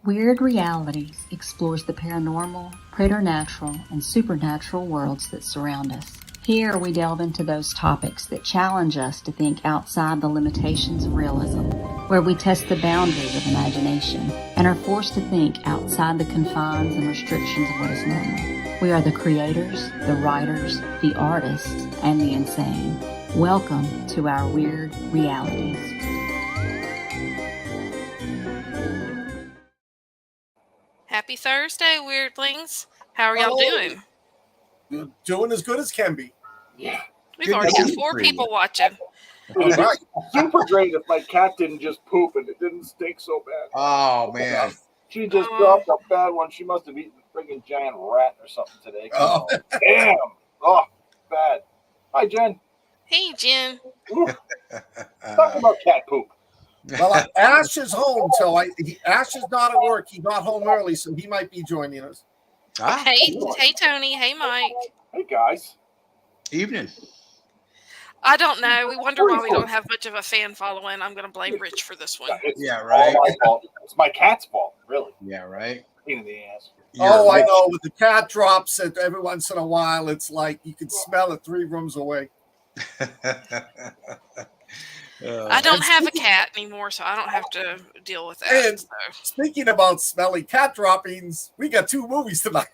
Weird Realities explores the paranormal, preternatural, and supernatural worlds that surround us. Here we delve into those topics that challenge us to think outside the limitations of realism, where we test the boundaries of imagination and are forced to think outside the confines and restrictions of what is normal. We are the creators, the writers, the artists, and the insane. Welcome to our Weird Realities. Happy Thursday, weirdlings. How are y'all doing? Doing as good as can be. Yeah. We've already got 4 people watching. All right. Super great if my cat didn't just poop and it didn't stink so bad. Oh, man. She just dropped a bad one. She must have eaten a friggin' giant rat or something today. Oh. Damn. Oh, bad. Hi, Jen. Hey, Jen. Talk about cat poop. Well, Ash is home, so Ash is not at work. He got home early, so he might be joining us. Hey, Tony. Hey, Mike. Hey, guys. Evening. I don't know. We wonder why we don't have much of a fan following. I'm going to blame Rich for this one. Yeah, right. All my fault. It's my cat's fault, really. Yeah, right. Pain in the ass. I know. With the cat drops it every once in a while, it's like you can smell it 3 rooms away. I don't have a cat anymore, so I don't have to deal with that. And speaking about smelly cat droppings, we got 2 movies tonight.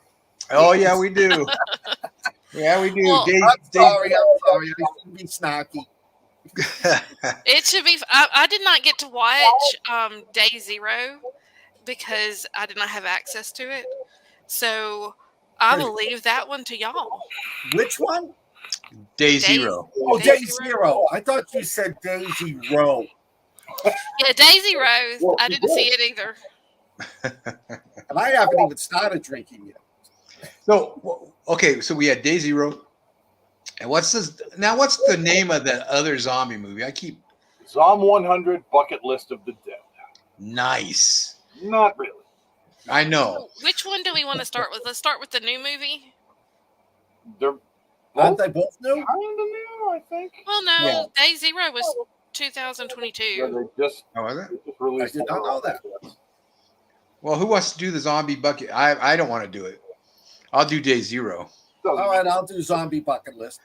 Oh, yeah, we do. Yeah, we do. Well, I'm sorry. I shouldn't be snarky. It should be. I did not get to watch Day Zero because I did not have access to it. So I will leave that one to y'all. Which one? Day Zero. Oh, Day Zero. I thought you said Daisy Row. Yeah, Daisy Rose. Well, I didn't see it either. And I haven't even started drinking yet. So, okay, so we had Day Zero. And what's the name of that other zombie movie? ZOM-100 Bucket List of the Dead. Nice. Not really. I know. Which one do we want to start with? Let's start with the new movie. Aren't they both new? Kind of new, I think. Well, no, Yeah. Day Zero was 2022. Yeah, they just Oh, is it? released. I did not know that. Well, who wants to do the zombie bucket? I don't want to do it. I'll do Day Zero. All right, I'll do Zombie Bucket List.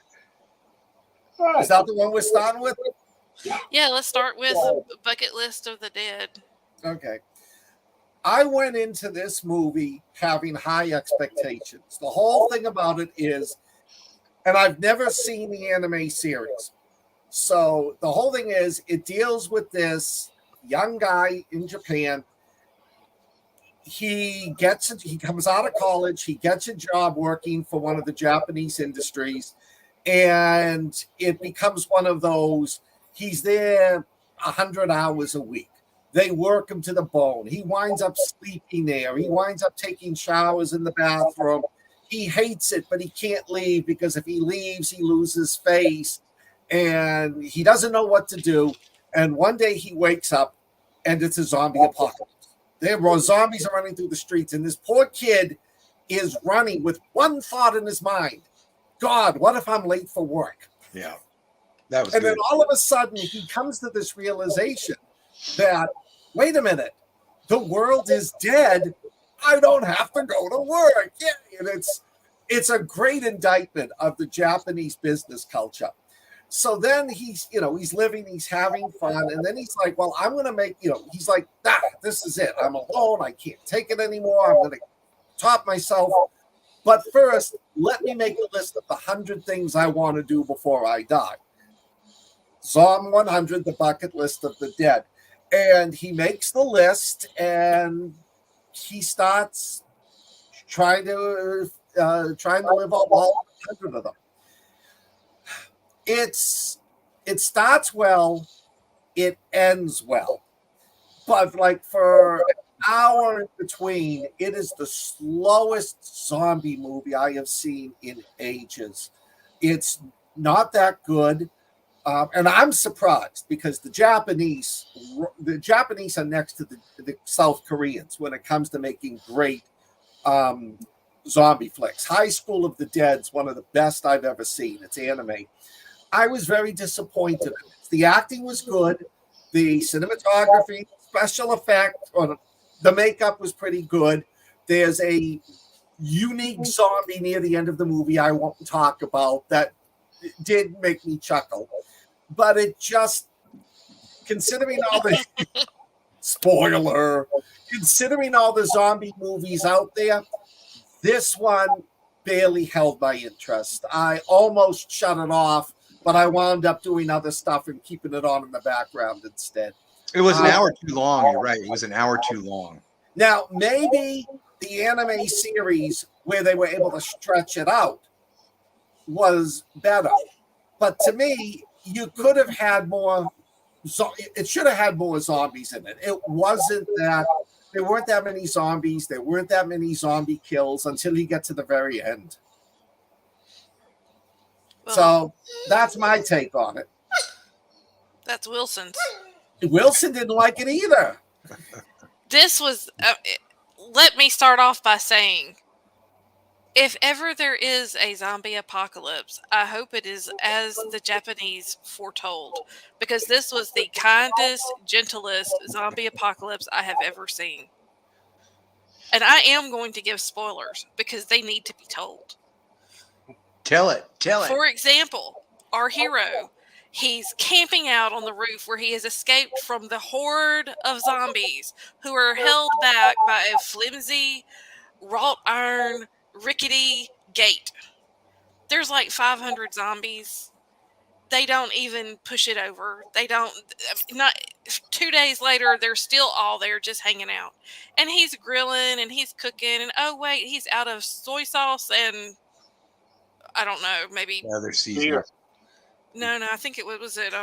Is that the one we're starting with? Yeah, let's start with Bucket List of the Dead. Okay. I went into this movie having high expectations. The whole thing about it is, and I've never seen the anime series. So the whole thing is, it deals with this young guy in Japan. He comes out of college, he gets a job working for one of the Japanese industries, and it becomes one of those, he's there 100 hours a week. They work him to the bone. He winds up sleeping there. He winds up taking showers in the bathroom. He hates it, but he can't leave because if he leaves, he loses face, and he doesn't know what to do. And one day he wakes up, and it's a zombie apocalypse. There were zombies running through the streets, and this poor kid is running with one thought in his mind: God, what if I'm late for work? Yeah, that was. And good. then all of a sudden, he comes to this realization that, wait a minute, the world is dead. I don't have to go to work. Yeah, and it's a great indictment of the Japanese business culture. So then he's living, he's having fun, and then he's like, well, I'm going to make, he's like, this is it. I'm alone. I can't take it anymore. I'm going to top myself. But first, let me make a list of the 100 things I want to do before I die. ZOM-100, the bucket list of the dead. And he makes the list, and he starts trying to live all 100 of them. It starts well, it ends well, but like for an hour in between, it is the slowest zombie movie I have seen in ages. It's not that good. And I'm surprised because the Japanese are next to the South Koreans when it comes to making great zombie flicks. High School of the Dead's one of the best I've ever seen. It's anime. I was very disappointed. The acting was good. The cinematography, special effect, or The makeup was pretty good. There's a unique zombie near the end of the movie I won't talk about that did make me chuckle. But it just, considering all the spoiler, considering all the zombie movies out there, this one barely held my interest. I almost shut it off, but I wound up doing other stuff and keeping it on in the background instead. It was an hour too long. You're right. It was an hour too long. Now, maybe the anime series where they were able to stretch it out was better. But to me, you could have had more. It should have had more zombies in it. It wasn't that. There weren't that many zombies. There weren't that many zombie kills until you get to the very end. Well, so that's my take on it. That's Wilson's. Wilson didn't like it either. This was. Let me start off by saying, if ever there is a zombie apocalypse, I hope it is as the Japanese foretold, because this was the kindest, gentlest zombie apocalypse I have ever seen. And I am going to give spoilers because they need to be told. Tell it. For example, our hero, he's camping out on the roof where he has escaped from the horde of zombies who are held back by a flimsy, wrought iron, rickety gate. There's like 500 zombies. They don't even push it over. They don't. Not 2 days later, they're still all there just hanging out. And he's grilling and he's cooking. And oh wait, he's out of soy sauce and I don't know, maybe Other season. No, I think it was it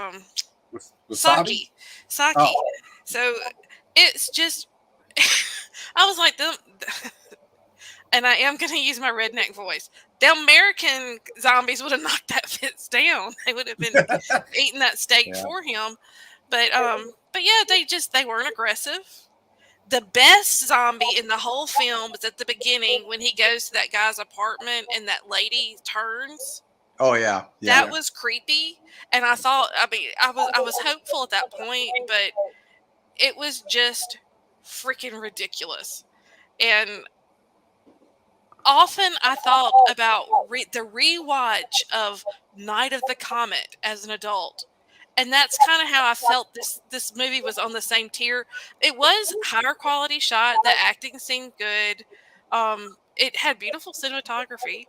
Wasabi? Sake. Oh. So it's just I was like them. And I am going to use my redneck voice. The American zombies would have knocked that fence down. They would have been eating that steak for him. But yeah, they weren't aggressive. The best zombie in the whole film was at the beginning when he goes to that guy's apartment and that lady turns. Oh yeah. That was creepy. And I thought, I was hopeful at that point, but it was just freaking ridiculous. And often I thought about the rewatch of Night of the Comet as an adult. And that's kind of how I felt this movie was on the same tier. It was higher quality shot. The acting seemed good. It had beautiful cinematography,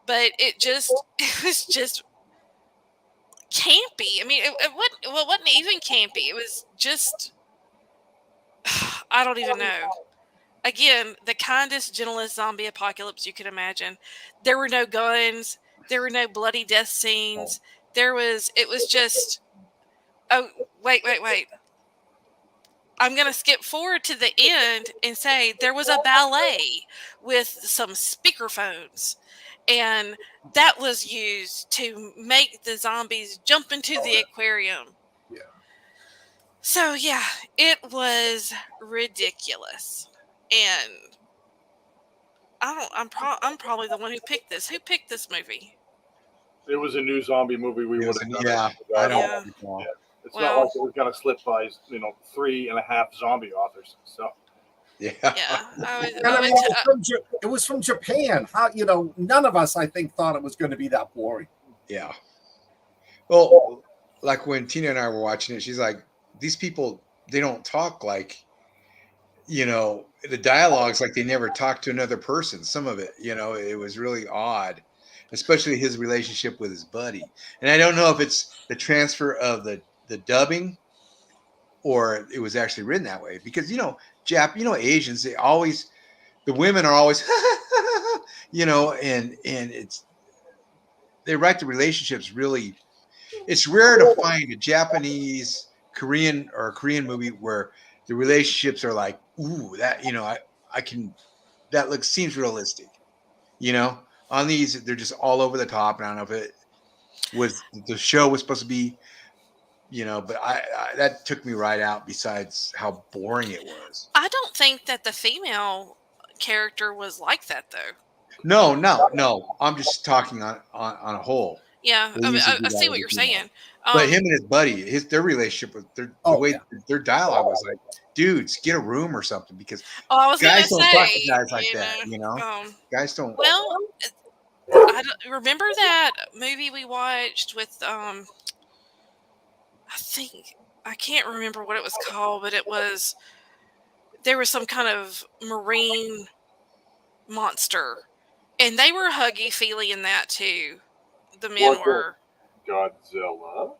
but it was just campy. I mean, it wasn't even campy. It was just, I don't even know. Again, the kindest, gentlest zombie apocalypse you could imagine. There were no guns. There were no bloody death scenes. It was just, oh, wait. I'm going to skip forward to the end and say there was a ballet with some speakerphones. And that was used to make the zombies jump into the aquarium. Yeah. So, yeah, it was ridiculous. And I'm probably the one who picked this. Who picked this movie? It was a new zombie movie we would have done. Yeah, I don't recall. Yeah. It's not like it was going to slip by, 3.5 zombie authors. So. Yeah. It was from Japan. How none of us, I think, thought it was going to be that boring. Yeah. Well, like when Tina and I were watching it, she's like, "These people, they don't talk like, the dialogue's like they never talked to another person." Some of it, it was really odd, especially his relationship with his buddy. And I don't know if it's the transfer of the dubbing or it was actually written that way because, Asians, the women are always, and they write the relationships really. It's rare to find a Japanese, Korean movie where the relationships are like, ooh, that, seems realistic, on these, they're just all over the top. And I don't know if the show was supposed to be, but I that took me right out a how boring it was. I don't think that the female character was like that though. No. I'm just talking on a whole. Yeah, They I mean, usually do I that see with what the you're female. saying. But him and his buddy, their relationship with the way their dialogue was like, dudes, get a room or something, because I was guys gonna don't talk to say, guys like that, guys don't. Well, I don't, remember that movie we watched with I think I can't remember what it was called, but there was some kind of marine monster, and they were huggy feely in that too. The men were. Godzilla.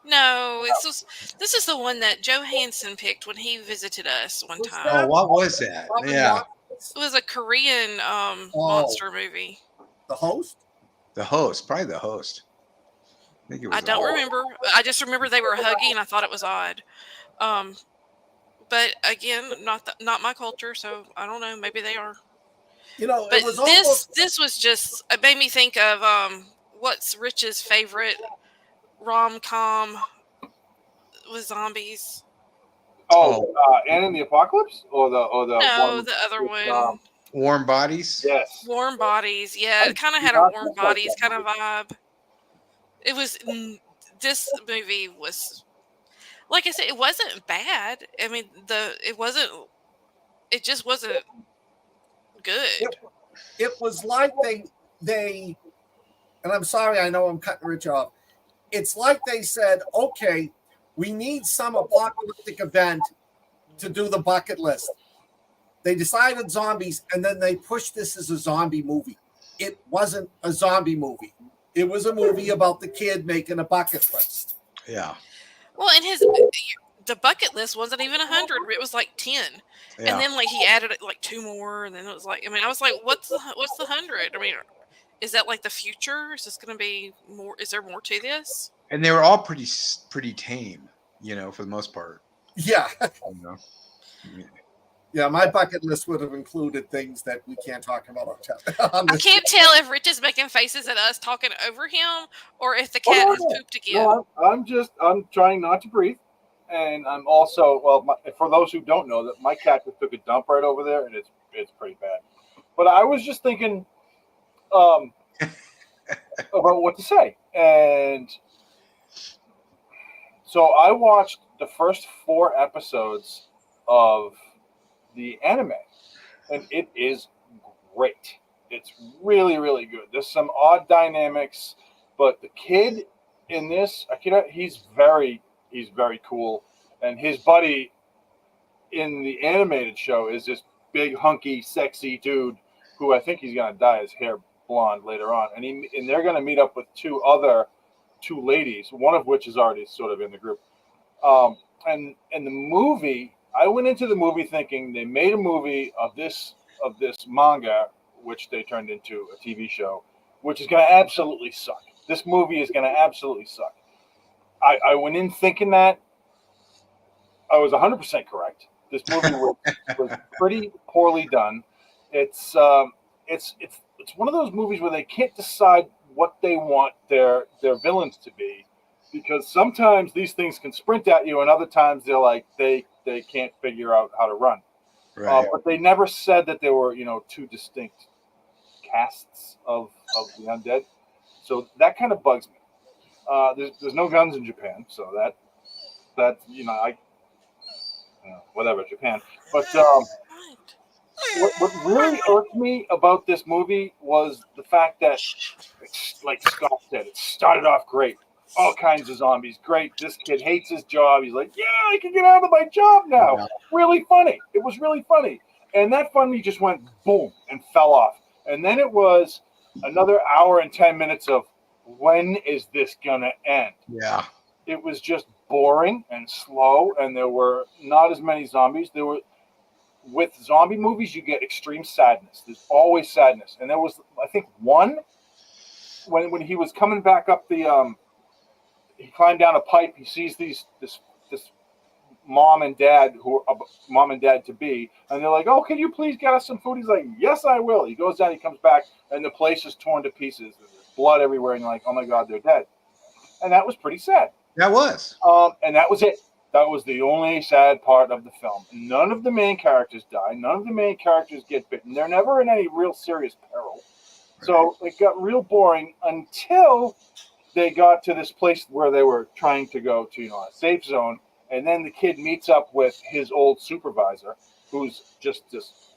No, this is the one that Joe Hansen picked when he visited us one time. Oh, what was that? Yeah, it was a Korean monster movie. The Host. The Host, probably The Host. I don't remember. I just remember they were huggy, and I thought it was odd. But again, not my culture, so I don't know. Maybe they are. But it was almost... this was just, it made me think of what's Rich's favorite rom-com with zombies. And in the Apocalypse, or the No, the other one. Warm Bodies. Yes. Warm Bodies. Yeah, it kind of had a Warm Bodies kind of vibe. It was. This movie was, like I said, it wasn't bad. I mean, it wasn't. It just wasn't good. It was like they, and I'm sorry, I know I'm cutting Rich off. It's like they said, okay, we need some apocalyptic event to do the bucket list. They decided zombies, and then they pushed this as a zombie movie. It wasn't a zombie movie. It was a movie about the kid making a bucket list. Yeah. Well, and the bucket list wasn't even 100. It was like 10. Yeah. And then like he added like 2 more, and then it was like, I mean, I was like, what's the 100? I mean, is that like the future? Is this going to be more? Is there more to this? And they were all pretty tame, for the most part. Yeah. Yeah, my bucket list would have included things that we can't talk about on I can't tell if Rich is making faces at us talking over him, or if the cat has pooped again. No, I'm trying not to breathe. And I'm also, for those who don't know, that my cat just took a dump right over there, and it's pretty bad. But I was just thinking about what to say. And so I watched the first 4 episodes of the anime, and it is great. It's really, really good. There's some odd dynamics, but the kid in this, Akira, he's very cool. And his buddy in the animated show is this big, hunky, sexy dude who I think he's gonna dye his hair blonde later on. And they're gonna meet up with two ladies, one of which is already sort of in the group. And the movie, I went into the movie thinking they made a movie of this manga, which they turned into a TV show, which is gonna absolutely suck. This movie is gonna absolutely suck. I went in thinking that. I was 100% correct. This movie was pretty poorly done. It's one of those movies where they can't decide what they want their villains to be, because sometimes these things can sprint at you, and other times they're like they can't figure out how to run. Right. But they never said that there were 2 distinct casts of the undead, so that kind of bugs me. There's no guns in Japan, so that whatever, Japan. But what really irked me about this movie was the fact that, like Scott said, it started off great. All kinds of zombies, great. This kid hates his job. He's like, yeah, I can get out of my job now. Yeah. Really funny. It was really funny. And that funny just went boom and fell off. And then it was another hour and 10 minutes of, when is this going to end? Yeah. It was just boring and slow, and there were not as many zombies. With zombie movies, you get extreme sadness. There's always sadness. And there was, I think, one when he was coming back up the he climbed down a pipe. He sees this mom and dad to be, and they're like, "Oh, can you please get us some food?" He's like, "Yes, I will." He goes down. He comes back, and the place is torn to pieces. There's blood everywhere, and you're like, "Oh my God, they're dead." And that was pretty sad. That was. And that was it. That was the only sad part of the film. None of the main characters die. None of the main characters get bitten. They're never in any real serious peril. So it got real boring until they got to this place where they were trying to go to, a safe zone, and then the kid meets up with his old supervisor, who's just this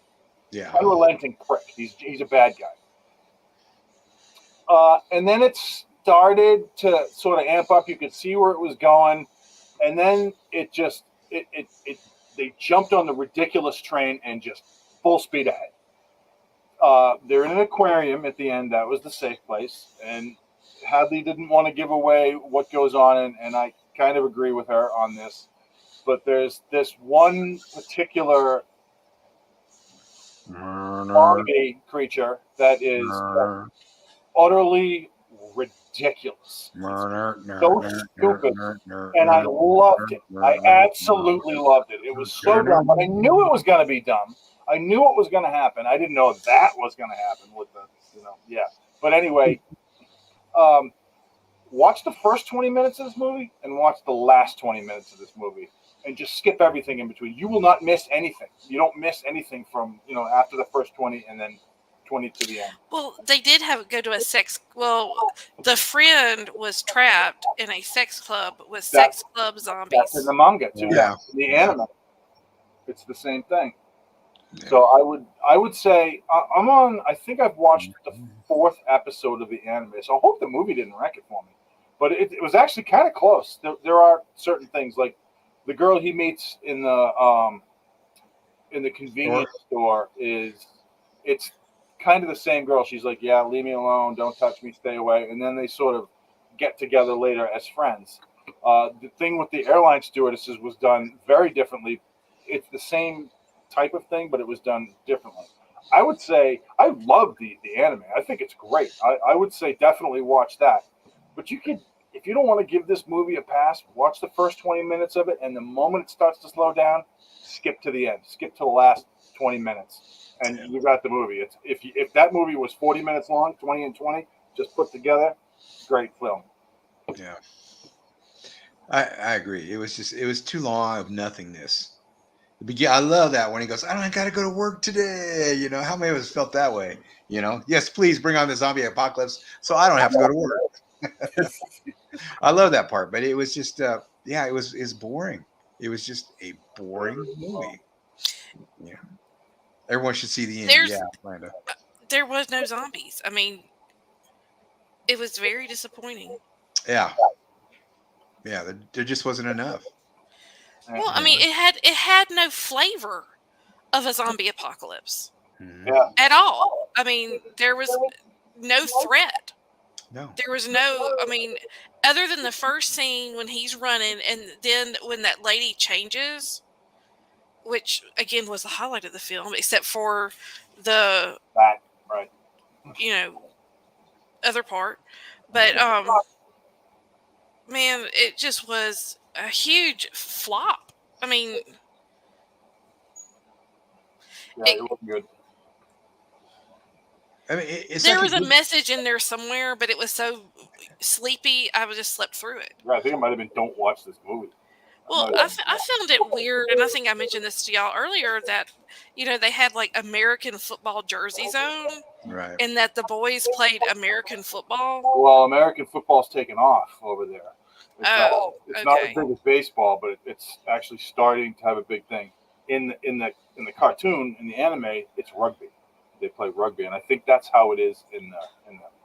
unrelenting prick. He's a bad guy. And then it started to sort of amp up. You could see where it was going, and then they jumped on the ridiculous train and just full speed ahead. They're in an aquarium at the end. That was the safe place, and Hadley didn't want to give away what goes on, and I kind of agree with her on this. But there's this one particular zombie creature that is utterly ridiculous. So stupid. And I loved it. I absolutely loved it. It was so dumb. But I knew it was going to be dumb. I knew it was going to happen. I didn't know that was going to happen with the, But anyway, watch the first 20 minutes of this movie and watch the last 20 minutes of this movie. And just skip everything in between. You will not miss anything. You don't miss anything from, after the first 20 and then 20 to the end. Well, they did go to a sex. Well, the friend was trapped in a sex club with sex club zombies. That's in the manga too. Yeah. In the anime, it's the same thing. Yeah. So I would say I'm on. I think I've watched the 4th episode of the anime. So I hope the movie didn't wreck it for me. But it was actually kind of close. There are certain things like the girl he meets in the convenience store it's kind of the same girl. She's like, yeah, leave me alone, don't touch me, stay away. And then they sort of get together later as friends. The thing with the airline stewardesses was done very differently. It's the same type of thing, but it was done differently. I would say I love the anime. I think it's great. I would say definitely watch that. But you could, if you don't want to give this movie a pass, watch the first 20 minutes of it, and the moment it starts to slow down, skip to the end. Skip to the last 20 minutes, and you got the movie. If that movie was 40 minutes long, 20 and 20, just put together, great film. Yeah, I agree. It was too long of nothingness. I love that when he goes, I got to go to work today. How many of us felt that way? Yes, please bring on the zombie apocalypse so I don't have to go to work. I love that part, but it was just it was boring. It was just a boring movie. Yeah, everyone should see the end. There was no zombies. I mean, it was very disappointing. Yeah, there just wasn't enough. Well, I mean, it had no flavor of a zombie apocalypse at all. I mean, there was no threat. No. There was no, I mean, other than the first scene when he's running and then when that lady changes, which again was the highlight of the film, except for the other part. But man, it just was a huge flop. I mean, it wasn't good. I mean, there was a message in there somewhere, but it was so sleepy, I just slept through it. Yeah, I think it might have been "Don't watch this movie." Well, I found it weird, and I think I mentioned this to y'all earlier that they had like American football jerseys on, right? And that the boys played American football. Well, American football's taken off over there. It's not okay. as big as baseball, but it's actually starting to have a big thing. In the cartoon, in the anime, it's rugby. They play rugby, and I think that's how it is in the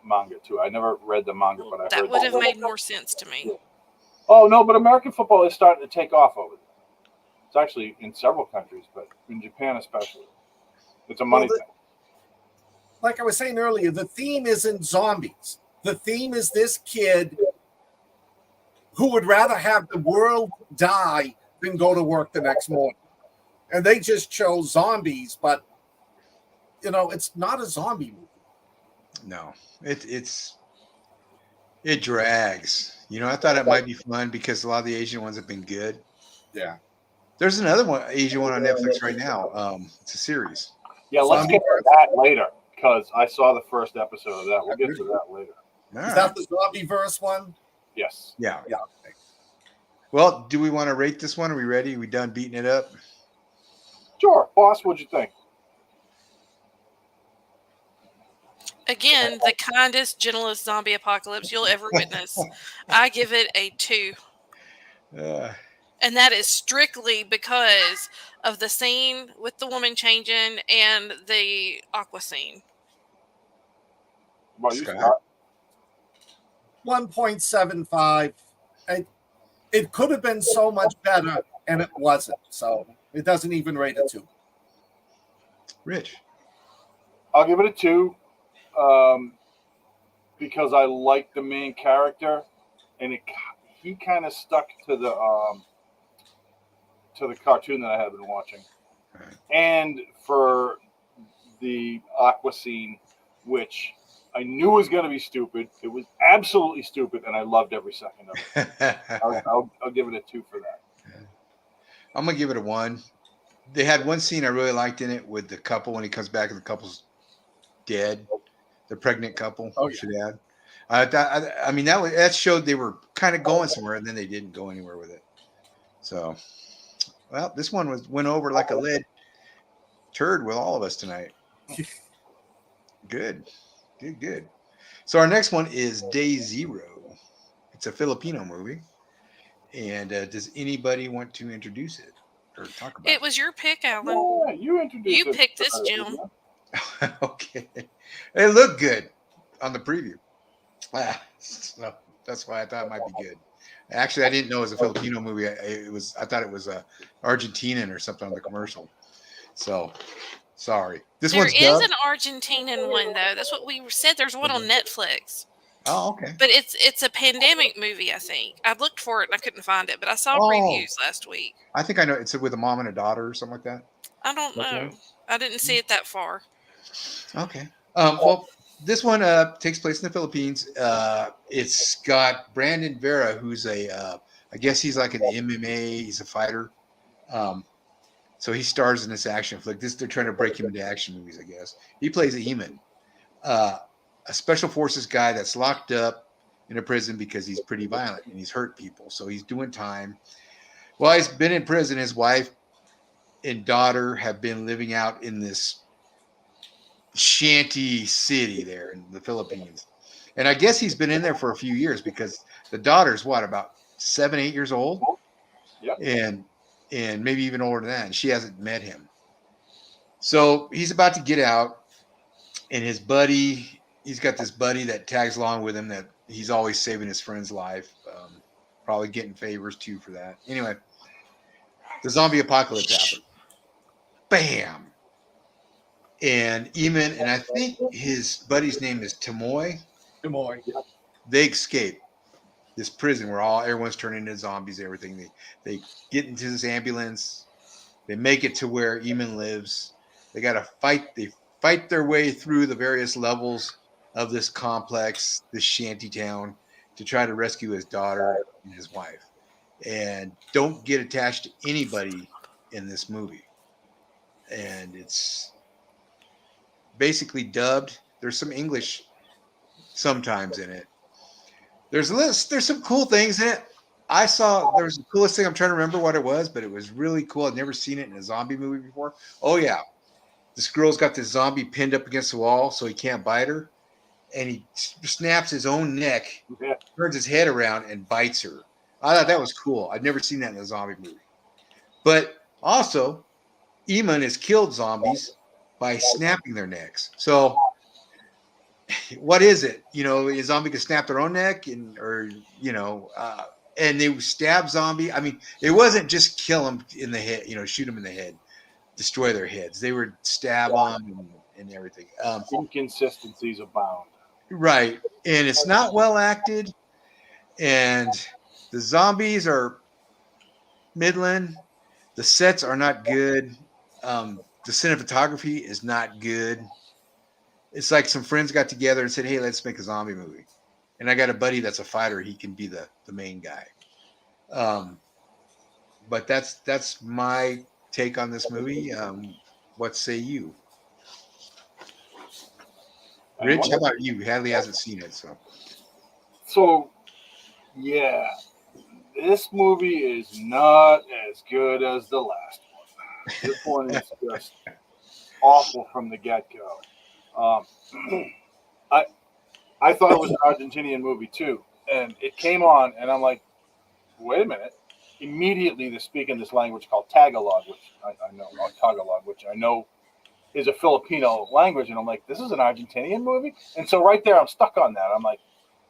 manga too. I never read the manga, but I heard that would have made more sense to me. Oh no, but American football is starting to take off over there. It's actually in several countries, but in Japan especially, it's a money thing. Like I was saying earlier, the theme isn't zombies. The theme is this kid who would rather have the world die than go to work the next morning, and they just chose zombies, but. It's not a zombie movie. No, it drags. I thought it might be fun because a lot of the Asian ones have been good. Yeah. There's another Asian one on Netflix right now. It's a series. Yeah, let's get to that later because I saw the first episode of that. We'll get to that later. Is that the Zombieverse one? Yes. Yeah. Well, do we want to rate this one? Are we ready? Are we done beating it up? Sure. Boss, what'd you think? Again, the kindest, gentlest zombie apocalypse you'll ever witness. I give it a 2. And that is strictly because of the scene with the woman changing and the aqua scene. Well, you Scott? 1.75. It could have been so much better, and it wasn't. So it doesn't even rate a 2. Rich? I'll give it a 2 because I like the main character, and he kind of stuck to the cartoon that I have been watching. Right. And for the aqua scene, which I knew was going to be stupid. It was absolutely stupid, and I loved every second of it. I'll give it a 2 for that. I'm going to give it a 1. They had one scene I really liked in it with the couple when he comes back and the couple's dead. The pregnant couple. Oh, yeah. I mean, that showed they were kind of going somewhere, and then they didn't go anywhere with it. So, well, this one went over like a lead turd with all of us tonight. Good. So our next one is Day Zero. It's a Filipino movie. And does anybody want to introduce it or talk about it? It was your pick, Alan. Yeah, you introduced it. You picked this, Jim. Okay. It looked good on the preview. So that's why I thought it might be good. Actually, I didn't know it was a Filipino movie. I thought it was Argentinian or something on the commercial. So sorry. There is an Argentinian one though. That's what we said. There's one on Netflix. Oh, okay. But it's a pandemic movie, I think. I looked for it and I couldn't find it, but I saw previews last week. I think I know. It's with a mom and a daughter or something like that. I don't know. I didn't see it that far. Okay. Well, this one takes place in the Philippines. It's got Brandon Vera, who's I guess he's like an MMA. He's a fighter. So he stars in this action flick. They're trying to break him into action movies, I guess. He plays Eamon, a special forces guy that's locked up in a prison because he's pretty violent and he's hurt people. So he's doing time. While he's been in prison, his wife and daughter have been living out in this shanty city there in the Philippines. And I guess he's been in there for a few years because the daughter's about 7, 8 years old? Yep. And maybe even older than that. And she hasn't met him. So he's about to get out, and he's got this buddy that tags along with him that he's always saving his friend's life. Probably getting favors too for that. Anyway, the zombie apocalypse happened. Bam! And Eamon, and I think his buddy's name is Tamoy. They escape this prison where everyone's turning into zombies, everything. They get into this ambulance. They make it to where Eamon lives. They got to fight. They fight their way through the various levels of this complex, this shanty town, to try to rescue his daughter and his wife. And don't get attached to anybody in this movie. And it's basically dubbed. There's some English sometimes in it. There's some cool things in it. There was the coolest thing. I'm trying to remember what it was, but it was really cool. I'd never seen it in a zombie movie before. Oh yeah. This girl's got this zombie pinned up against the wall so he can't bite her. And he snaps his own neck, turns his head around and bites her. I thought that was cool. I'd never seen that in a zombie movie. But also, Eamon has killed zombies by snapping their necks. So what is it? A zombie can snap their own neck and they stab zombie. I mean, it wasn't just kill them in the head, shoot them in the head, destroy their heads. They would stab them and everything. Inconsistencies abound. Right. And it's not well acted. And the zombies are middling. The sets are not good. The cinematography is not good. It's like some friends got together and said, hey, let's make a zombie movie. And I got a buddy that's a fighter. He can be the main guy. But that's my take on this movie. What say you? Rich, how about you? Hadley hasn't seen it, So, yeah. This movie is not as good as the last one. This one is just awful from the get-go. I thought it was an Argentinian movie too, and it came on, and I'm like, wait a minute. Immediately, they're speaking this language called Tagalog, which I know, or Tagalog, which I know is a Filipino language, and I'm like, this is an Argentinian movie, and so right there, I'm stuck on that. I'm like,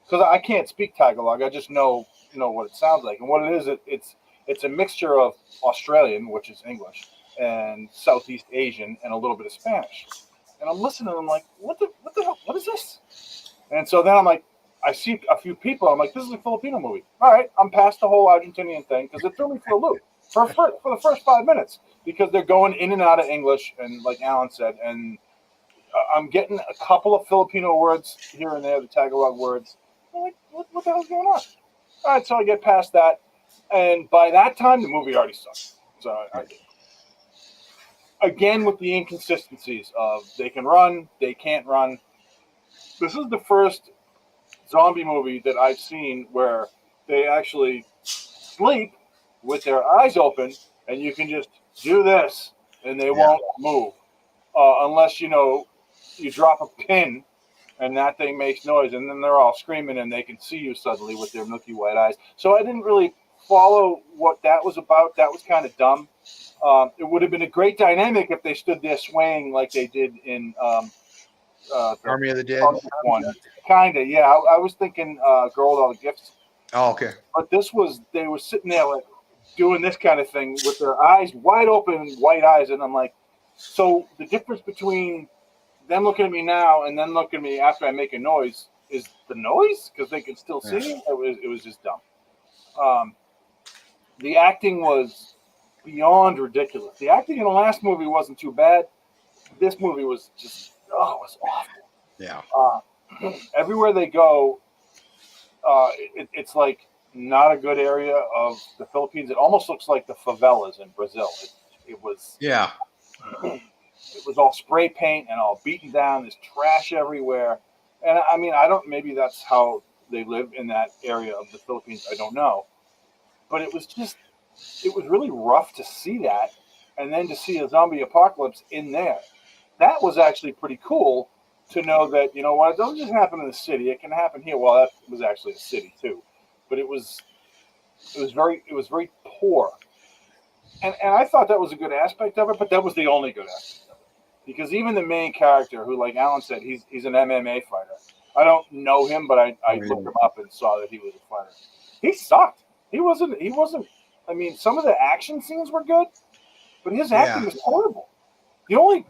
because I can't speak Tagalog, I just know what it sounds like, and what it is, it's a mixture of Australian, which is English, and Southeast Asian, and a little bit of Spanish. And I'm listening, and I'm like, what the hell? What is this? And so then I'm like, I see a few people. I'm like, this is a Filipino movie. All right, I'm past the whole Argentinian thing because it threw me for a loop for the first 5 minutes because they're going in and out of English, and like Alan said, and I'm getting a couple of Filipino words here and there, the Tagalog words. I'm like, what the hell's going on? All right, so I get past that, and by that time, the movie already sucked. So again, with the inconsistencies of they can run, they can't run. This is the first zombie movie that I've seen where they actually sleep with their eyes open, and you can just do this, and they won't move unless you drop a pin, and that thing makes noise, and then they're all screaming, and they can see you suddenly with their milky white eyes. So I didn't really follow what that was about. That was kind of dumb. It would have been a great dynamic if they stood there swaying like they did in Army of the Dead one. Kind of, yeah. I was thinking Girl with All the Gifts. Oh, okay. But they were sitting there like doing this kind of thing with their eyes wide open, white eyes, and I'm like, so the difference between them looking at me now and then looking at me after I make a noise is the noise because they can still see me. It was just dumb. The acting was beyond ridiculous. The acting in the last movie wasn't too bad. This movie was just it was awful. Yeah. Everywhere they go, it's like not a good area of the Philippines. It almost looks like the favelas in Brazil. It was. Yeah. It was all spray paint and all beaten down. There's trash everywhere. And I mean, maybe that's how they live in that area of the Philippines. I don't know. But it was really rough to see that. And then to see a zombie apocalypse in there. That was actually pretty cool to know that, it doesn't just happen in the city. It can happen here. Well, that was actually a city too. But it was very poor. And I thought that was a good aspect of it, but that was the only good aspect of it. Because even the main character, who, like Alan said, he's an MMA fighter. I don't know him, but I looked him up and saw that he was a fighter. He sucked. He wasn't. I mean, some of the action scenes were good, but his acting was horrible. The only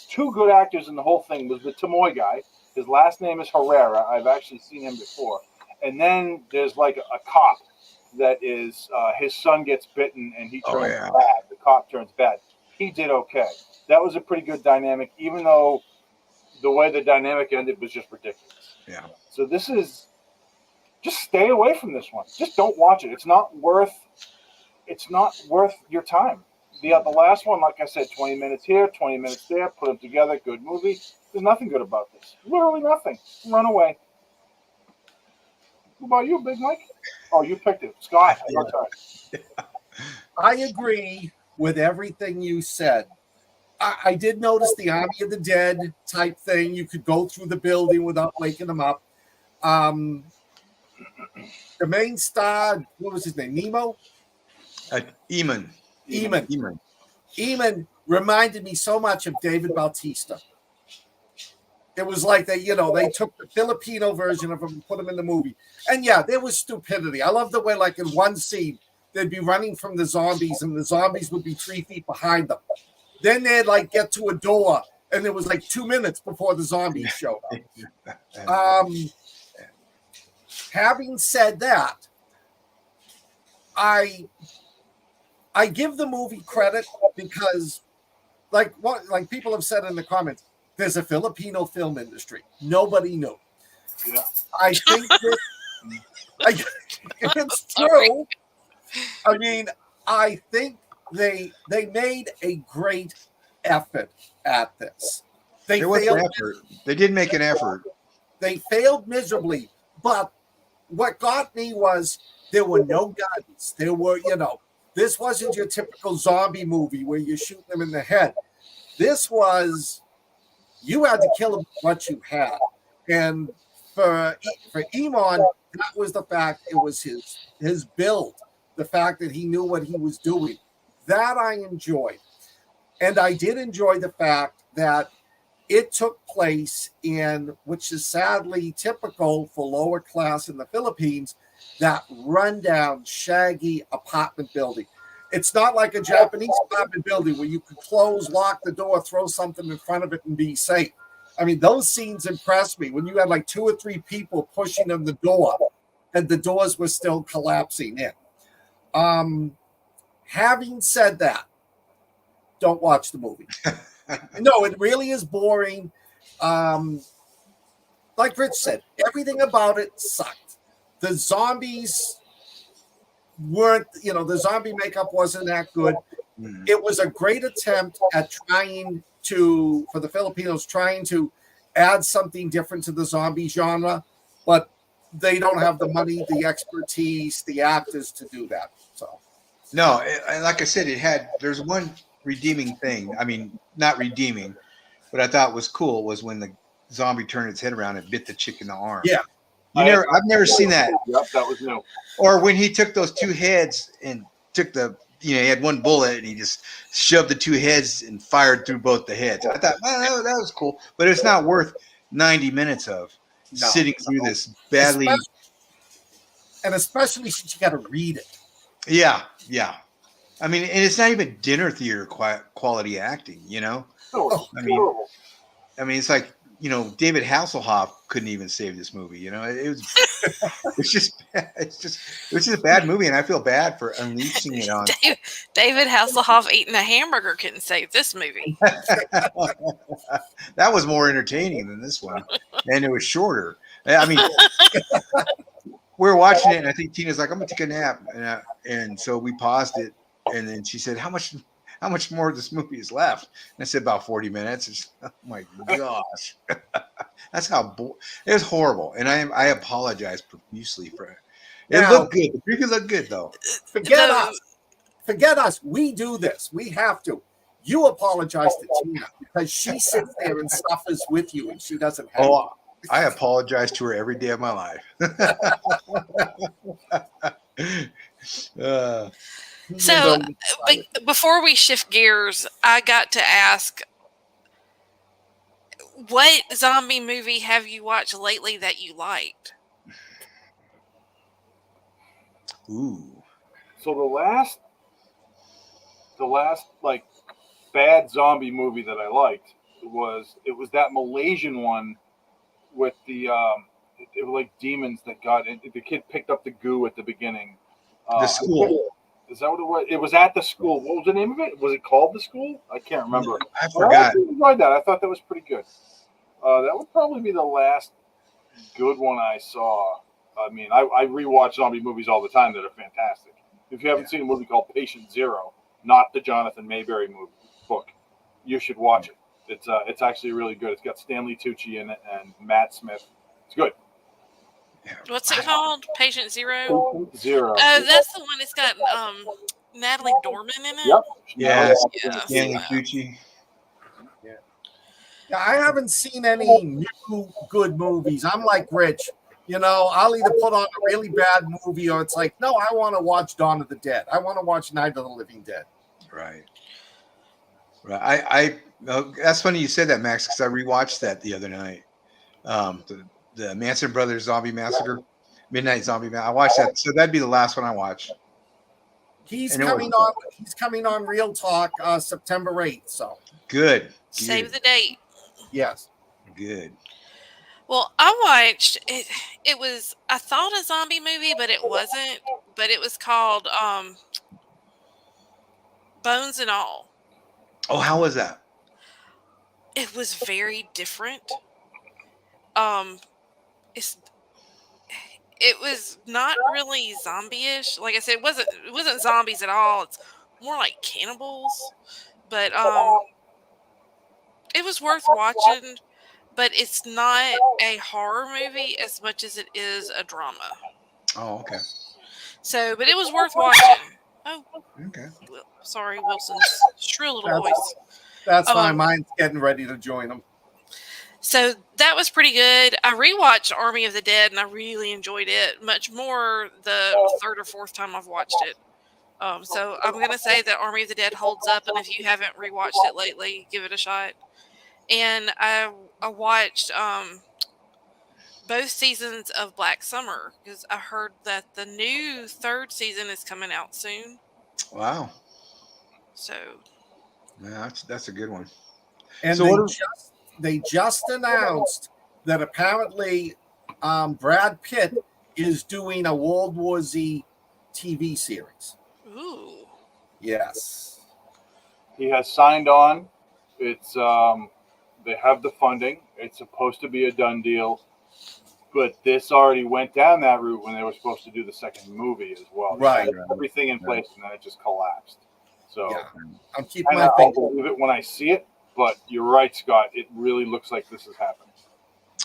two good actors in the whole thing was the Tamoy guy. His last name is Herrera. I've actually seen him before. And then there's like a cop that is his son gets bitten and he turns bad. The cop turns bad. He did okay. That was a pretty good dynamic, even though the way the dynamic ended was just ridiculous. Yeah. So just stay away from this one. Just don't watch it. It's not worth your time. The last one, like I said, 20 minutes here, 20 minutes there, put them together, good movie. There's nothing good about this. Literally nothing. Run away. What about you, Big Mike? Oh, you picked it. Scott. I agree with everything you said. I did notice the Army of the Dead type thing. You could go through the building without waking them up. The main star, what was his name? Nemo? Eamon reminded me so much of David Bautista. It was like they took the Filipino version of him and put him in the movie. And yeah, there was stupidity. I love the way, like in one scene, they'd be running from the zombies and the zombies would be 3 feet behind them. Then they'd like get to a door and it was like 2 minutes before the zombies showed up. Having said that, I give the movie credit because like people have said in the comments, there's a Filipino film industry. Nobody knew. Yeah. I think it's true. I mean, I think they made a great effort at this. There was an effort. They did make an effort. They failed miserably, but what got me was there were no guns. There were, this wasn't your typical zombie movie where you're shooting them in the head. This was, you had to kill them with what you had. And for Eamon, that was the fact. It was his build, the fact that he knew what he was doing. That I enjoyed. And I did enjoy the fact that it took place in, which is sadly typical for lower class in the Philippines, that rundown, shaggy apartment building. It's not like a Japanese apartment building where you could close, lock the door, throw something in front of it, and be safe. I mean, those scenes impressed me when you had like 2 or 3 people pushing on the door and the doors were still collapsing in. Having said that, don't watch the movie. No, it really is boring. Like Rich said, everything about it sucked. The zombies weren't, the zombie makeup wasn't that good. It was a great attempt at for the Filipinos, trying to add something different to the zombie genre, but they don't have the money, the expertise, the actors to do that. So, no, like I said, there's one redeeming thing. I mean, not redeeming, but I thought was cool was when the zombie turned its head around and bit the chick in the arm. Yeah. I've never seen that. Yep, that was new. Or when he took those 2 heads and took he had 1 bullet and he just shoved the 2 heads and fired through both the heads. I thought, well, that was cool, but it's not worth 90 minutes of sitting through this badly. Especially since you got to read it. Yeah. I mean, and it's not even dinner theater quality acting, Oh, I mean, it's like, David Hasselhoff couldn't even save this movie. It was just a bad movie, and I feel bad for unleashing it on. David Hasselhoff eating a hamburger couldn't save this movie. That was more entertaining than this one, and it was shorter. I mean, we were watching it, and I think Tina's like, "I'm gonna take a nap," and so we paused it, and then she said, "How much more of this movie is left?" And I said, "About 40 minutes." It's, oh my gosh, that's how it was horrible, and I apologize profusely for it. It looked good. The preview looked good, though. Forget us. We do this. We have to. You apologize to Tina because she sits there and suffers with you, and she doesn't have. Oh, I apologize to her every day of my life. So, before we shift gears, I got to ask, what zombie movie have you watched lately that you liked? Ooh. So the last like bad zombie movie that I liked was that Malaysian one with the it was like demons that got it. The kid picked up the goo at the beginning. The school. Is that what it was? It was at the school. What was the name of it? Was it called The School? I can't remember. I forgot. I enjoyed that. I thought that was pretty good. That would probably be the last good one I saw. I mean, I rewatch zombie movies all the time that are fantastic. If you haven't seen a movie called Patient Zero, not the Jonathan Mayberry book, you should watch it. It's actually really good. It's got Stanley Tucci in it and Matt Smith. It's good. What's it called? Patient Zero? Patient Zero. That's the one that's got Natalie Dorman in it? Yep. Yeah, Yeah. Stanley Tucci. Yeah, I haven't seen any new good movies. I'm like Rich. I'll either put on a really bad movie or it's like, no, I want to watch Dawn of the Dead. I want to watch Night of the Living Dead. Right. I that's funny you said that, Max, because I rewatched that the other night. The Manson Brothers Zombie Massacre, Midnight Zombie Massacre. I watched that, so that'd be the last one I watched. He's coming on Real Talk September 8th. So good. Save the date. Yes. Good. Well, I watched it. It was, I thought, a zombie movie, but it wasn't. But it was called Bones and All. Oh, how was that? It was very different. It was not really zombie-ish. Like I said, it wasn't zombies at all. It's more like cannibals. But it was worth watching. But it's not a horror movie as much as it is a drama. Oh, okay. So, but it was worth watching. Oh, okay. Sorry, Wilson's shrill little voice. That's fine. Mine's getting ready to join them. So that was pretty good. I rewatched Army of the Dead, and I really enjoyed it much more the third or fourth time I've watched it. So I'm going to say that Army of the Dead holds up, and if you haven't rewatched it lately, give it a shot. And I watched both seasons of Black Summer because I heard that the new third season is coming out soon. Wow. So Yeah, that's a good one. And So they just announced that apparently Brad Pitt is doing a World War Z TV series. ooh. Yes. He has signed on. It's they have the funding. It's supposed to be a done deal. But this already went down that route when they were supposed to do the second movie as well. Right. They had everything in place, and then it just collapsed. So Yeah. I'm keeping my I'll finger. believe it when I see it. But you're right, Scott. It really looks like this is happening.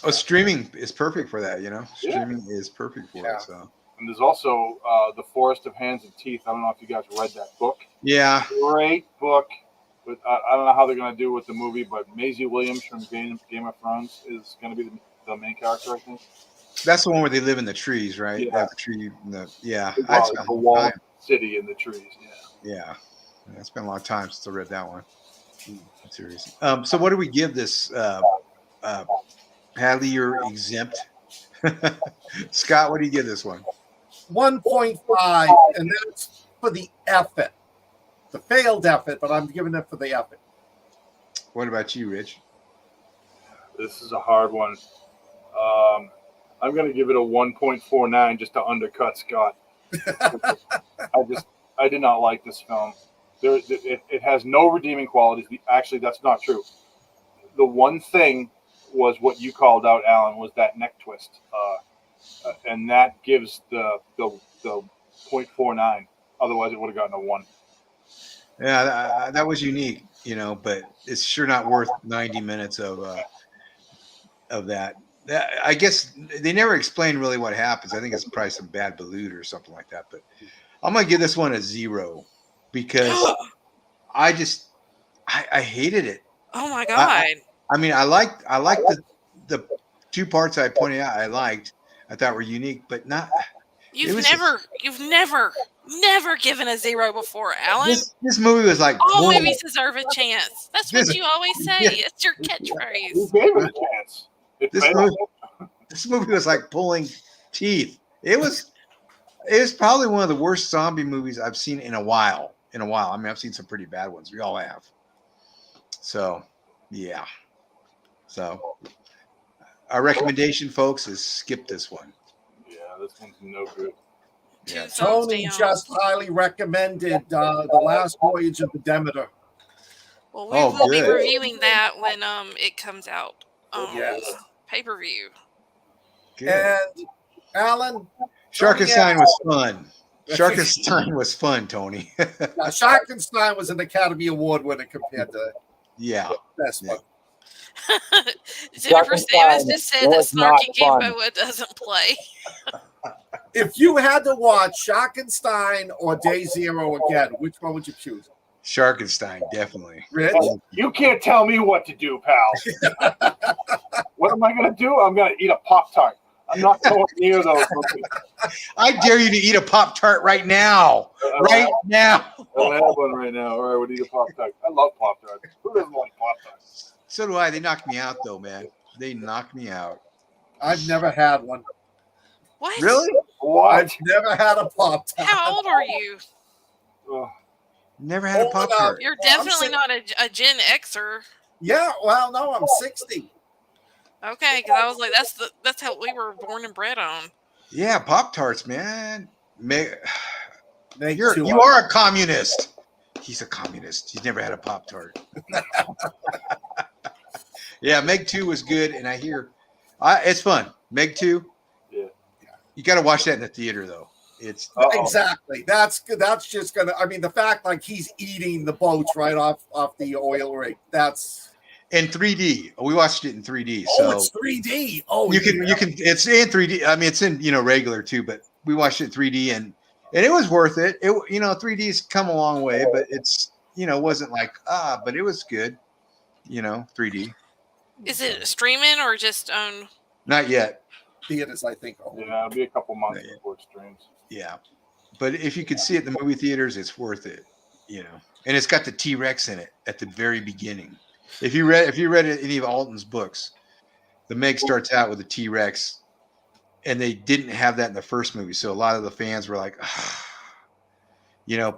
Oh, streaming is perfect for that. Yeah. Streaming is perfect for it. So. And there's also The Forest of Hands and Teeth. I don't know if you guys read that book. Yeah. Great book. But I don't know how they're going to do with the movie, but Maisie Williams from Game of Thrones is going to be the main character, I think. That's the one where they live in the trees, right? Yeah. They have the tree. Yeah. The wall city in the trees. Yeah. It's been a long time since I read that one. Serious. So what do we give this? Hadley, you're exempt. Scott, what do you give this one? 1.5, and that's for the effort. The failed effort, but I'm giving it for the effort. What about you, Rich? This is a hard one. I'm going to give it a 1.49 just to undercut Scott. I did not like this film. It has no redeeming qualities. Actually, that's not true. The one thing was what you called out, Alan, was that neck twist, and that gives the 0.49. Otherwise, it would have gotten a 1. Yeah, that was unique, but it's sure not worth 90 minutes of that. I guess they never explain really what happens. I think it's probably some bad balut or something like that. But I'm gonna give this one a 0 because I hated it. Oh my god! I mean, I liked the 2 parts I pointed out. I thought were unique, but not. You've never given a 0 before, Alan. This movie was like all movies deserve a chance. That's what you always say. Yeah. It's your catchphrase. Who gave it a chance? This movie was like pulling teeth. It was probably one of the worst zombie movies I've seen in a while. I mean, I've seen some pretty bad ones. We all have. So, yeah. So, our recommendation, folks, is skip this one. Yeah, this one's no good. Yeah. Tony just highly recommended The Last Voyage of the Demeter. Well, we will be reviewing that when it comes out. Yes. Pay-per-view. Good. And Alan, Sharkenstein was fun. Sharkenstein was fun, Tony. Sharkenstein was an Academy Award winner compared to this one. Jennifer Stevens just said that Snarky Gamboa doesn't play. If you had to watch Sharkenstein or Day Zero again, which one would you choose? Sharkenstein, definitely. Rich? You can't tell me what to do, pal. What am I going to do? I'm going to eat a Pop-Tart. I'm not going near those. I dare you to eat a Pop-Tart right now. Right now. I don't have one right now, or I would eat a Pop-Tart. I love Pop-Tarts. Who doesn't like Pop-Tarts? So do I. They knocked me out, though, man. They knocked me out. I've never had one. What? Really? What? I've never had a Pop-Tart. How old are you? Never had a Pop-Tart. You're definitely not a Gen Xer. Yeah, well, no, I'm 60. Okay, because I was like, that's how we were born and bred on. Yeah, Pop-Tarts, man. You are a communist. He's a communist. He's never had a Pop-Tart. Yeah, Meg 2 was good, and I hear it's fun. Meg 2. Yeah. You got to watch that in the theater, though. It's exactly. That's good. That's just gonna. I mean, the fact like he's eating the boats right off the oil rig. That's in 3D. We watched it in 3D. Oh, so it's 3D. Oh, you can. It's in 3D. I mean, it's in regular too, but we watched it in 3D and it was worth it. 3D's come a long way, but it's wasn't like but it was good. 3D. Is it streaming or just on? Not yet. Theaters, I think. Yeah, it'll be a couple months Yeah. before it streams. Yeah, but if you could see it in the movie theaters, it's worth it. And it's got the T-Rex in it at the very beginning. If you read any of Alton's books, the Meg starts out with a T-Rex, and they didn't have that in the first movie, so a lot of the fans were like,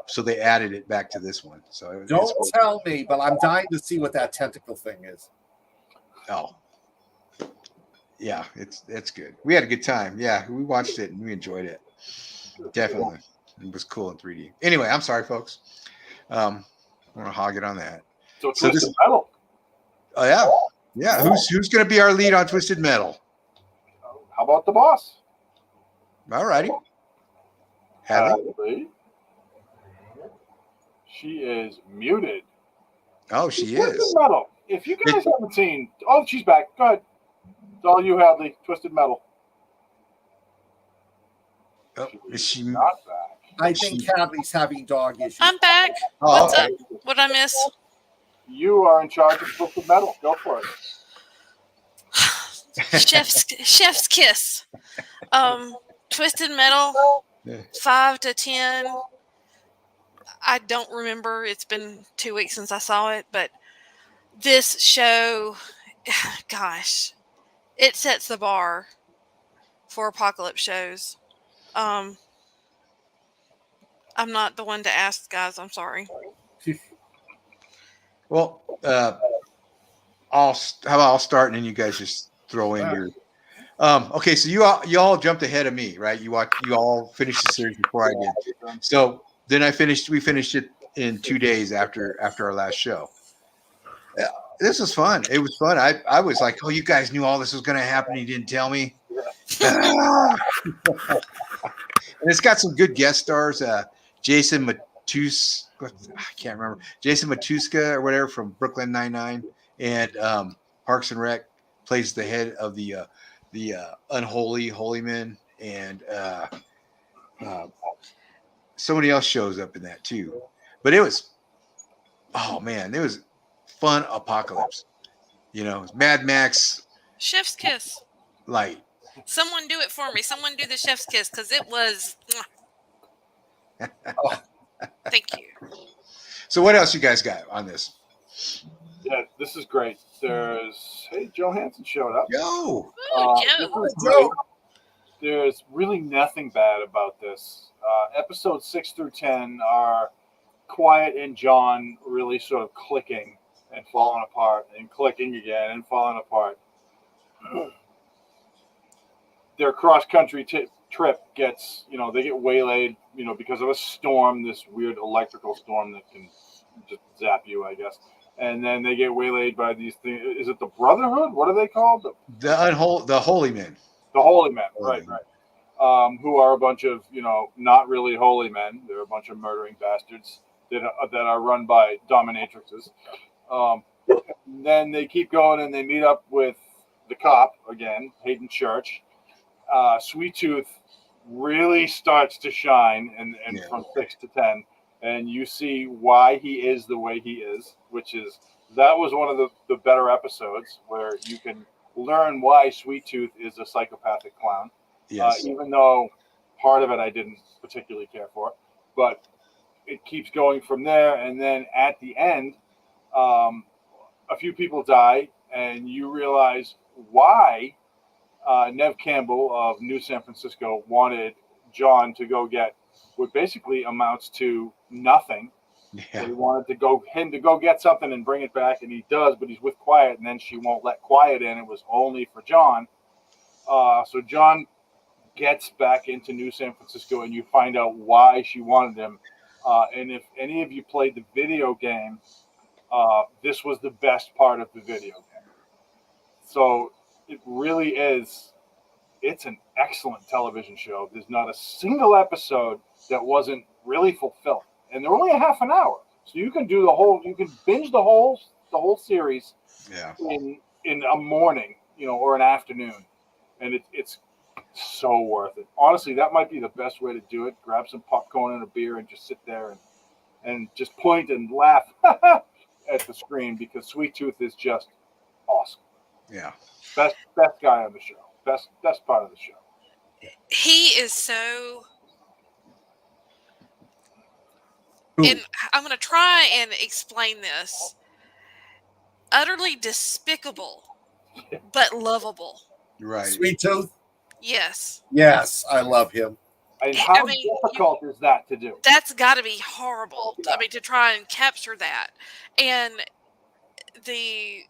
so they added it back to this one. So Don't tell me, but I'm dying to see what that tentacle thing is. Oh, yeah, it's good. We had a good time. Yeah, we watched it and we enjoyed it. Definitely, it was cool in 3D. Anyway, I'm sorry, folks. I'm gonna hog it on that. So Twisted Metal. Oh yeah. Who's gonna be our lead on Twisted Metal? How about the boss? All righty. Hadley. She is muted. Oh, she Twisted is. Metal. If you guys haven't seen, she's back. Go ahead. It's all you, Hadley. Twisted Metal. Oh, is she not back? I think Hadley's having dog issues. I'm back. Oh, What's up? What'd I miss? You are in charge of Twisted Metal. Go for it. Chef's kiss. Twisted Metal, 5 to 10. I don't remember. It's been 2 weeks since I saw it, but this show, gosh, it sets the bar for apocalypse shows. I'm not the one to ask, guys. I'm sorry. Well, I'll start, and then you guys just throw in your. Okay, so you all jumped ahead of me, right? You all finished the series before I did. So then we finished it in 2 days after our last show. This was fun. It was fun. I was like, oh, you guys knew all this was going to happen. You didn't tell me. And it's got some good guest stars. Jason Matuska, I can't remember. Jason Matuska or whatever from Brooklyn Nine-Nine, and Parks and Rec plays the head of the unholy holyman, and somebody else shows up in that too. But it was, oh man, it was fun apocalypse. Mad Max. Chef's kiss. Light. Someone do it for me. Someone do the chef's kiss because it was. Thank you. So what else you guys got on this? Yeah, this is great. Hey, Joe Hansen showed up. Yo. Joe. There's really nothing bad about this. Episodes 6 through 10 are Quiet and John really sort of clicking and falling apart and clicking again and falling apart. Their cross-country trip gets, they get waylaid, because of a storm, this weird electrical storm that can just zap you, I guess. And then they get waylaid by these things. Is it the Brotherhood? What are they called? The Holy Men. The Holy Men, right. Who are a bunch of, not really holy men. They're a bunch of murdering bastards that are run by dominatrixes. Then they keep going and they meet up with the cop again, Hayden Church. Sweet Tooth really starts to shine and from 6 to 10. And you see why he is the way he is, that was one of the better episodes where you can learn why Sweet Tooth is a psychopathic clown. Yes. Even though part of it I didn't particularly care for, but it keeps going from there. And then at the end, a few people die, and you realize why Nev Campbell of New San Francisco wanted John to go get what basically amounts to nothing. Yeah. He wanted him to go get something and bring it back, and he does, but he's with Quiet, and then she won't let Quiet in. It was only for John. So John gets back into New San Francisco, and you find out why she wanted him. And if any of you played the video game, this was the best part of the video game. So it really is. It's an excellent television show. There's not a single episode that wasn't really fulfilling, and they're only a half an hour, so you can do you can binge the whole series in a morning, or an afternoon, and it's so worth it. Honestly, that might be the best way to do it. Grab some popcorn and a beer and just sit there and just point and laugh at the screen, because Sweet Tooth is just awesome. Yeah. Best guy on the show. Best part of the show. He is so. Who? And I'm going to try and explain this. Utterly despicable, but lovable. Right. Sweet Tooth? Yes. Yes, I love him. And how difficult is that to do? That's got to be horrible. I mean, to try and capture that. And the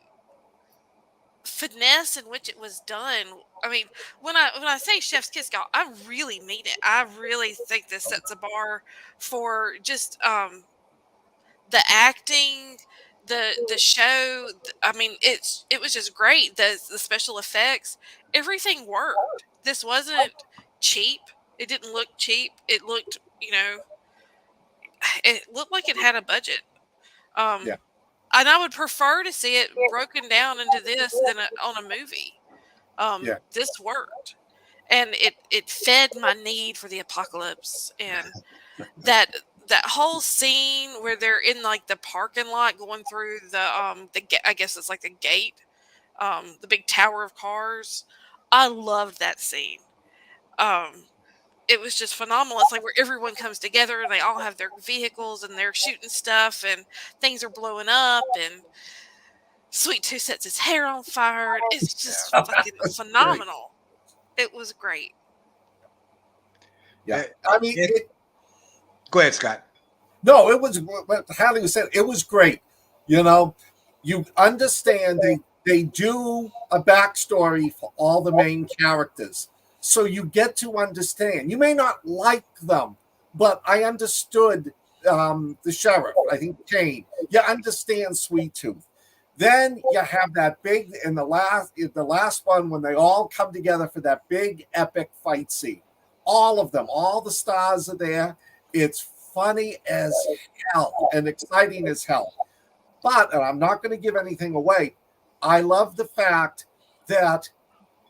finesse in which it was done. I mean, when I say chef's kiss, y'all, I really mean it. I really think this sets a bar for just the acting, the show. I mean, it was just great. The special effects, everything worked. This wasn't cheap. It didn't look cheap. It looked, it looked like it had a budget. Yeah. And I would prefer to see it broken down into this than on a movie. Yeah. This worked, and it fed my need for the apocalypse. And that whole scene where they're in like the parking lot going through the I guess it's like the gate, the big tower of cars. I loved that scene. It was just phenomenal. It's like where everyone comes together and they all have their vehicles and they're shooting stuff and things are blowing up and Sweet Tooth sets his hair on fire. It's just fucking phenomenal. It was great. Yeah. I mean, go ahead, Scott. No, it was what Hallie was saying. It was great. You understand they do a backstory for all the main characters. So you get to understand. You may not like them, but I understood the sheriff. I think Kane. You understand Sweet Tooth. Then you have that big in the last one when they all come together for that big epic fight scene. All of them, all the stars are there. It's funny as hell and exciting as hell. But, and I'm not going to give anything away, I love the fact that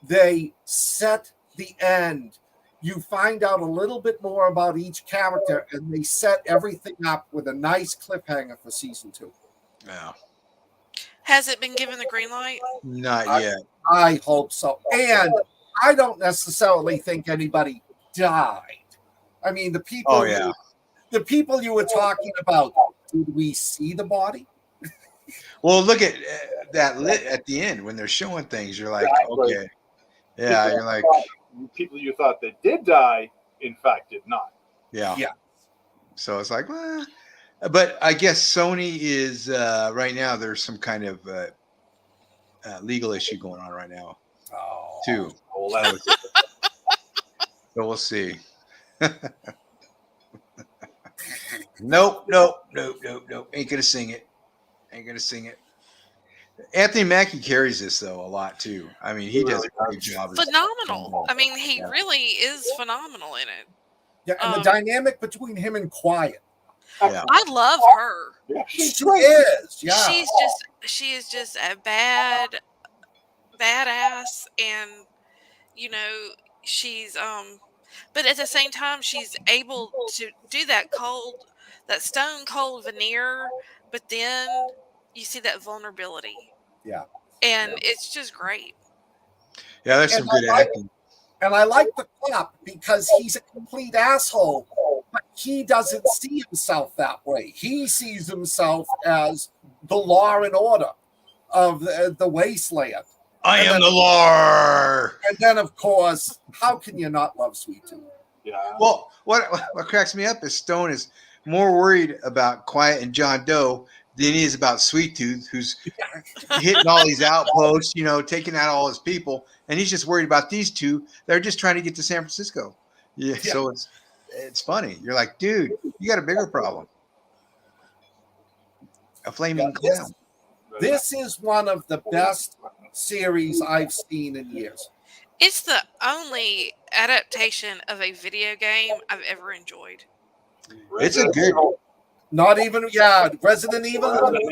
they set the end. You find out a little bit more about each character, and they set everything up with a nice cliffhanger for season 2. Yeah. Has it been given the green light? Not yet. I hope so. And I don't necessarily think anybody died. I mean, the people. Oh, yeah. The people you were talking about, did we see the body? Well, look at that lit at the end when they're showing things. You're like, okay. Yeah, you're like. People you thought that did die, in fact, did not. Yeah. Yeah. So it's like, well, but I guess Sony is right now. There's some kind of legal issue going on right now, too. So we'll see. Nope. Ain't gonna sing it. Anthony Mackie carries this though a lot too. I mean, he does a great job. Phenomenal. I mean, he really is phenomenal in it. Yeah, and the dynamic between him and Quiet. Yeah. I love her. Yeah, she is. Yeah, she is just a badass, and she's but at the same time she's able to do that stone cold veneer, but then you see that vulnerability. Yeah. And it's just great. Yeah, there's some good acting. And I like the cop because he's a complete asshole, but he doesn't see himself that way. He sees himself as the law and order of the wasteland. I am the law. And then, of course, how can you not love Sweet Tooth? Yeah. Well, what cracks me up is Stone is more worried about Quiet and John Doe than he is about Sweet Tooth, who's hitting all these outposts, taking out all his people, and he's just worried about these two. They're just trying to get to San Francisco. Yeah. So it's funny. You're like, dude, you got a bigger problem. A flaming clown. This is one of the best series I've seen in years. It's the only adaptation of a video game I've ever enjoyed. It's a good. Not even, Resident Evil. Silent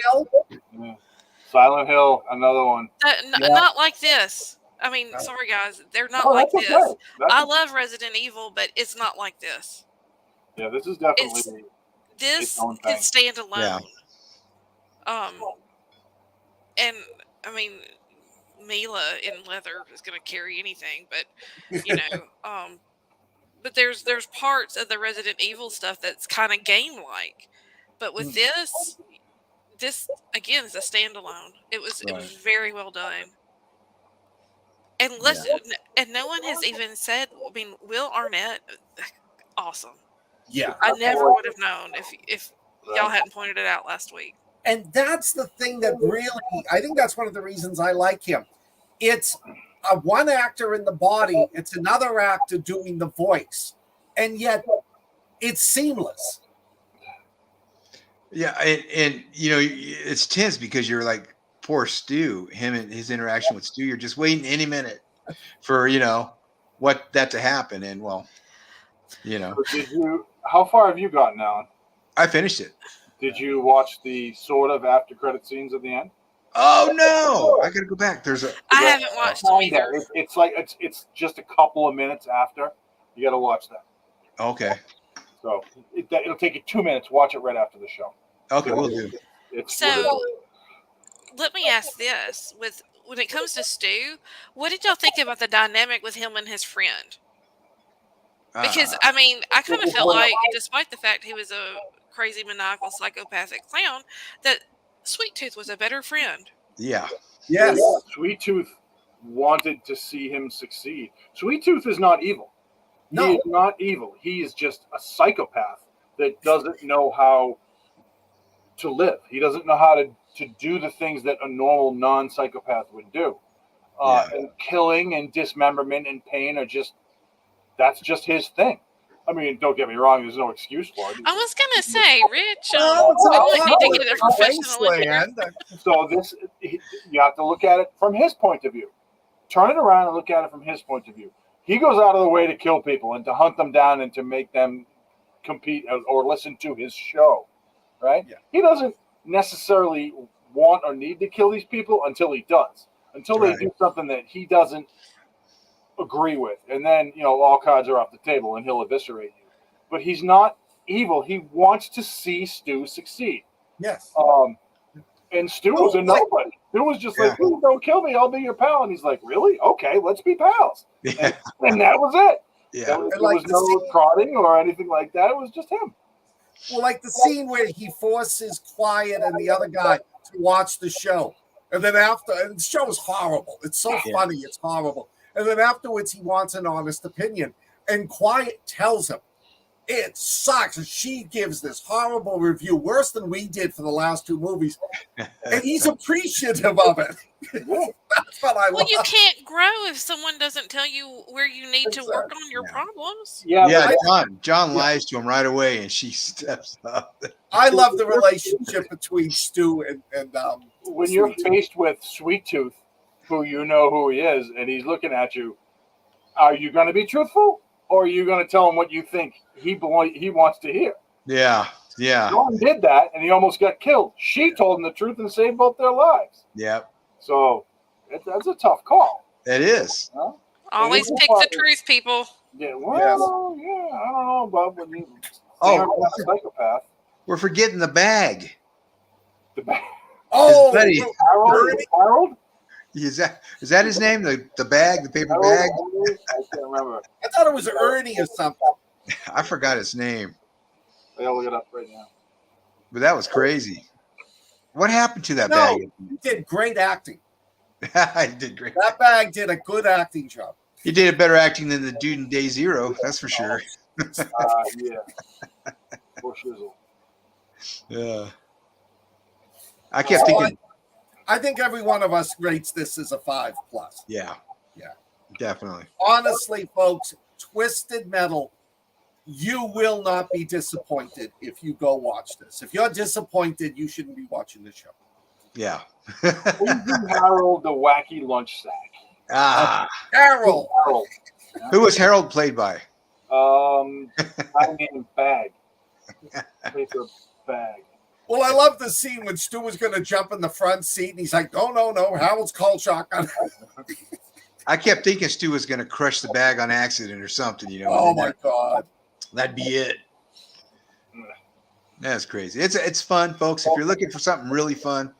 Hill. Yeah. Silent Hill, another one. Not like this. I mean, sorry guys, they're not like this. Okay. I love Resident Evil, but it's not like this. Yeah, this is definitely this can stand alone. Yeah. And I mean, Mila in leather is going to carry anything, but you know, but there's parts of the Resident Evil stuff that's kind of game like, but with this again is a standalone. It was very well done. And and no one has even said. I mean, Will Arnett, awesome. Yeah, I never would have known if y'all hadn't pointed it out last week. and that's the thing that really, I think that's one of the reasons I like him. It's one actor in the body, it's another actor doing the voice, and yet it's seamless. Yeah, and you know, it's tense because you're like poor Stu, him and his interaction with Stu. You're just waiting any minute for, you know, what that to happen. And well, you know, how far have you gotten now? I finished it. Did you watch the sort of after credit scenes at the end? Oh no, I gotta go back. I haven't watched them either. It's like it's just a couple of minutes after. You got to watch that. Okay. So it'll take you 2 minutes. Watch it right after the show. Okay, we'll do. So let me ask this: when it comes to Stu, what did y'all think about the dynamic with him and his friend? Because I mean, I kind of felt like, despite the fact he was a crazy, maniacal, psychopathic clown, that Sweet Tooth was a better friend. Yeah. Yes. Sweet Tooth wanted to see him succeed. Sweet Tooth is not evil. No. He is not evil. He is just a psychopath that doesn't know how to live. He doesn't know how to do the things that a normal non-psychopath would do. And killing and dismemberment and pain that's just his thing. I mean, don't get me wrong, there's no excuse for it. I was going to say, Rich, I need to get a professional in here. So you have to look at it from his point of view. Turn it around and look at it from his point of view. He goes out of the way to kill people and to hunt them down and to make them compete or listen to his show, right? Yeah. He doesn't necessarily want or need to kill these people until he does. Until they do something that he doesn't agree with, and then all cards are off the table and he'll eviscerate you. But he's not evil. He wants to see Stu succeed. Yes. And Stu was a nobody. Stu was just like, "Ooh, don't kill me, I'll be your pal." And he's like, "Really? Okay, let's be pals." Yeah. And that was it. Yeah. There was no prodding or anything like that. It was just him. Well, like the scene where he forces Quiet and the other guy to watch the show, and then and the show is horrible. It's so funny. It's horrible. And then afterwards, he wants an honest opinion. And Quiet tells him, it sucks. And she gives this horrible review, worse than we did for the last two movies. And he's appreciative of it. That's what I love. Well, you can't grow if someone doesn't tell you where you need to work on your problems. Yeah, John lies to him right away, and she steps up. I love the relationship between Stu and when you're faced with Sweet Tooth, who you know who he is, and he's looking at you, are you going to be truthful, or are you going to tell him what you think he wants to hear? Yeah. John did that, and he almost got killed. She told him the truth and saved both their lives. Yep. So that's a tough call. It is. Always pick the truth, people. Yeah, well, I don't know about when you a psychopath. We're forgetting the bag. The bag. Oh, buddy. Harold? Is that his name? The bag, the paper bag? I can't remember. I thought it was Ernie or something. I forgot his name. I'll look it up right now. But that was crazy. What happened to that bag? He did great acting. I did great. That bag did a good acting job. He did a better acting than the dude in Day Zero, that's for sure. Yeah. Poor shizzle. Yeah. I kept thinking. I think every one of us rates this as a 5+. Yeah. Definitely. Honestly, folks, Twisted Metal, you will not be disappointed if you go watch this. If you're disappointed, you shouldn't be watching the show. Yeah. Harold the Wacky Lunch Sack. Harold. Who was Harold played by? I named Bag. Paper Bag. Well, I love the scene when Stu was going to jump in the front seat, and he's like, no, Harold's called shotgun. I kept thinking Stu was going to crush the bag on accident or something, Oh, my God. That'd be it. That's crazy. It's fun, folks. If you're looking for something really fun,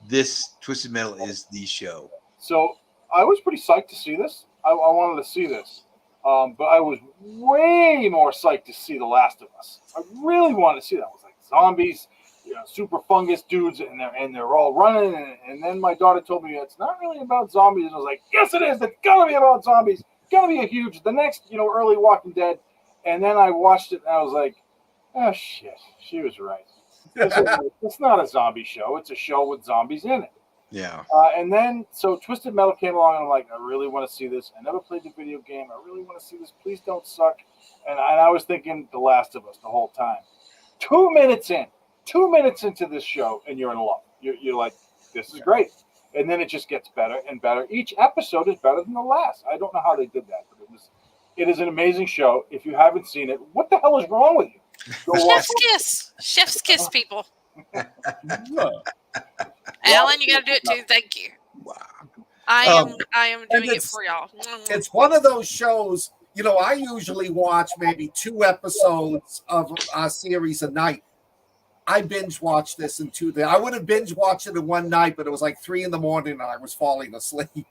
this Twisted Metal is the show. So I was pretty psyched to see this. I wanted to see this. But I was way more psyched to see The Last of Us. I really wanted to see that. I was like, zombies, super fungus dudes, and they're all running. And then my daughter told me it's not really about zombies. And I was like, yes, it is. It's gonna be about zombies. It's gonna be the next, early Walking Dead. And then I watched it, and I was like, oh shit, she was right. It's not a zombie show. It's a show with zombies in it. Yeah. And then, so Twisted Metal came along, and I'm like, I really want to see this. I never played the video game. I really want to see this. Please don't suck. And I was thinking The Last of Us the whole time. 2 minutes into this show, and you're in love. You're like, this is great. And then it just gets better and better. Each episode is better than the last. I don't know how they did that, but it is an amazing show. If you haven't seen it, what the hell is wrong with you? Chef's kiss, people. Alan, you got to do it too. Thank you. Wow. I am doing it for y'all. It's one of those shows. I usually watch maybe 2 episodes of a series a night. I binge watched this in 2 days. I would have binge watched it in one night, but it was like 3 a.m. and I was falling asleep.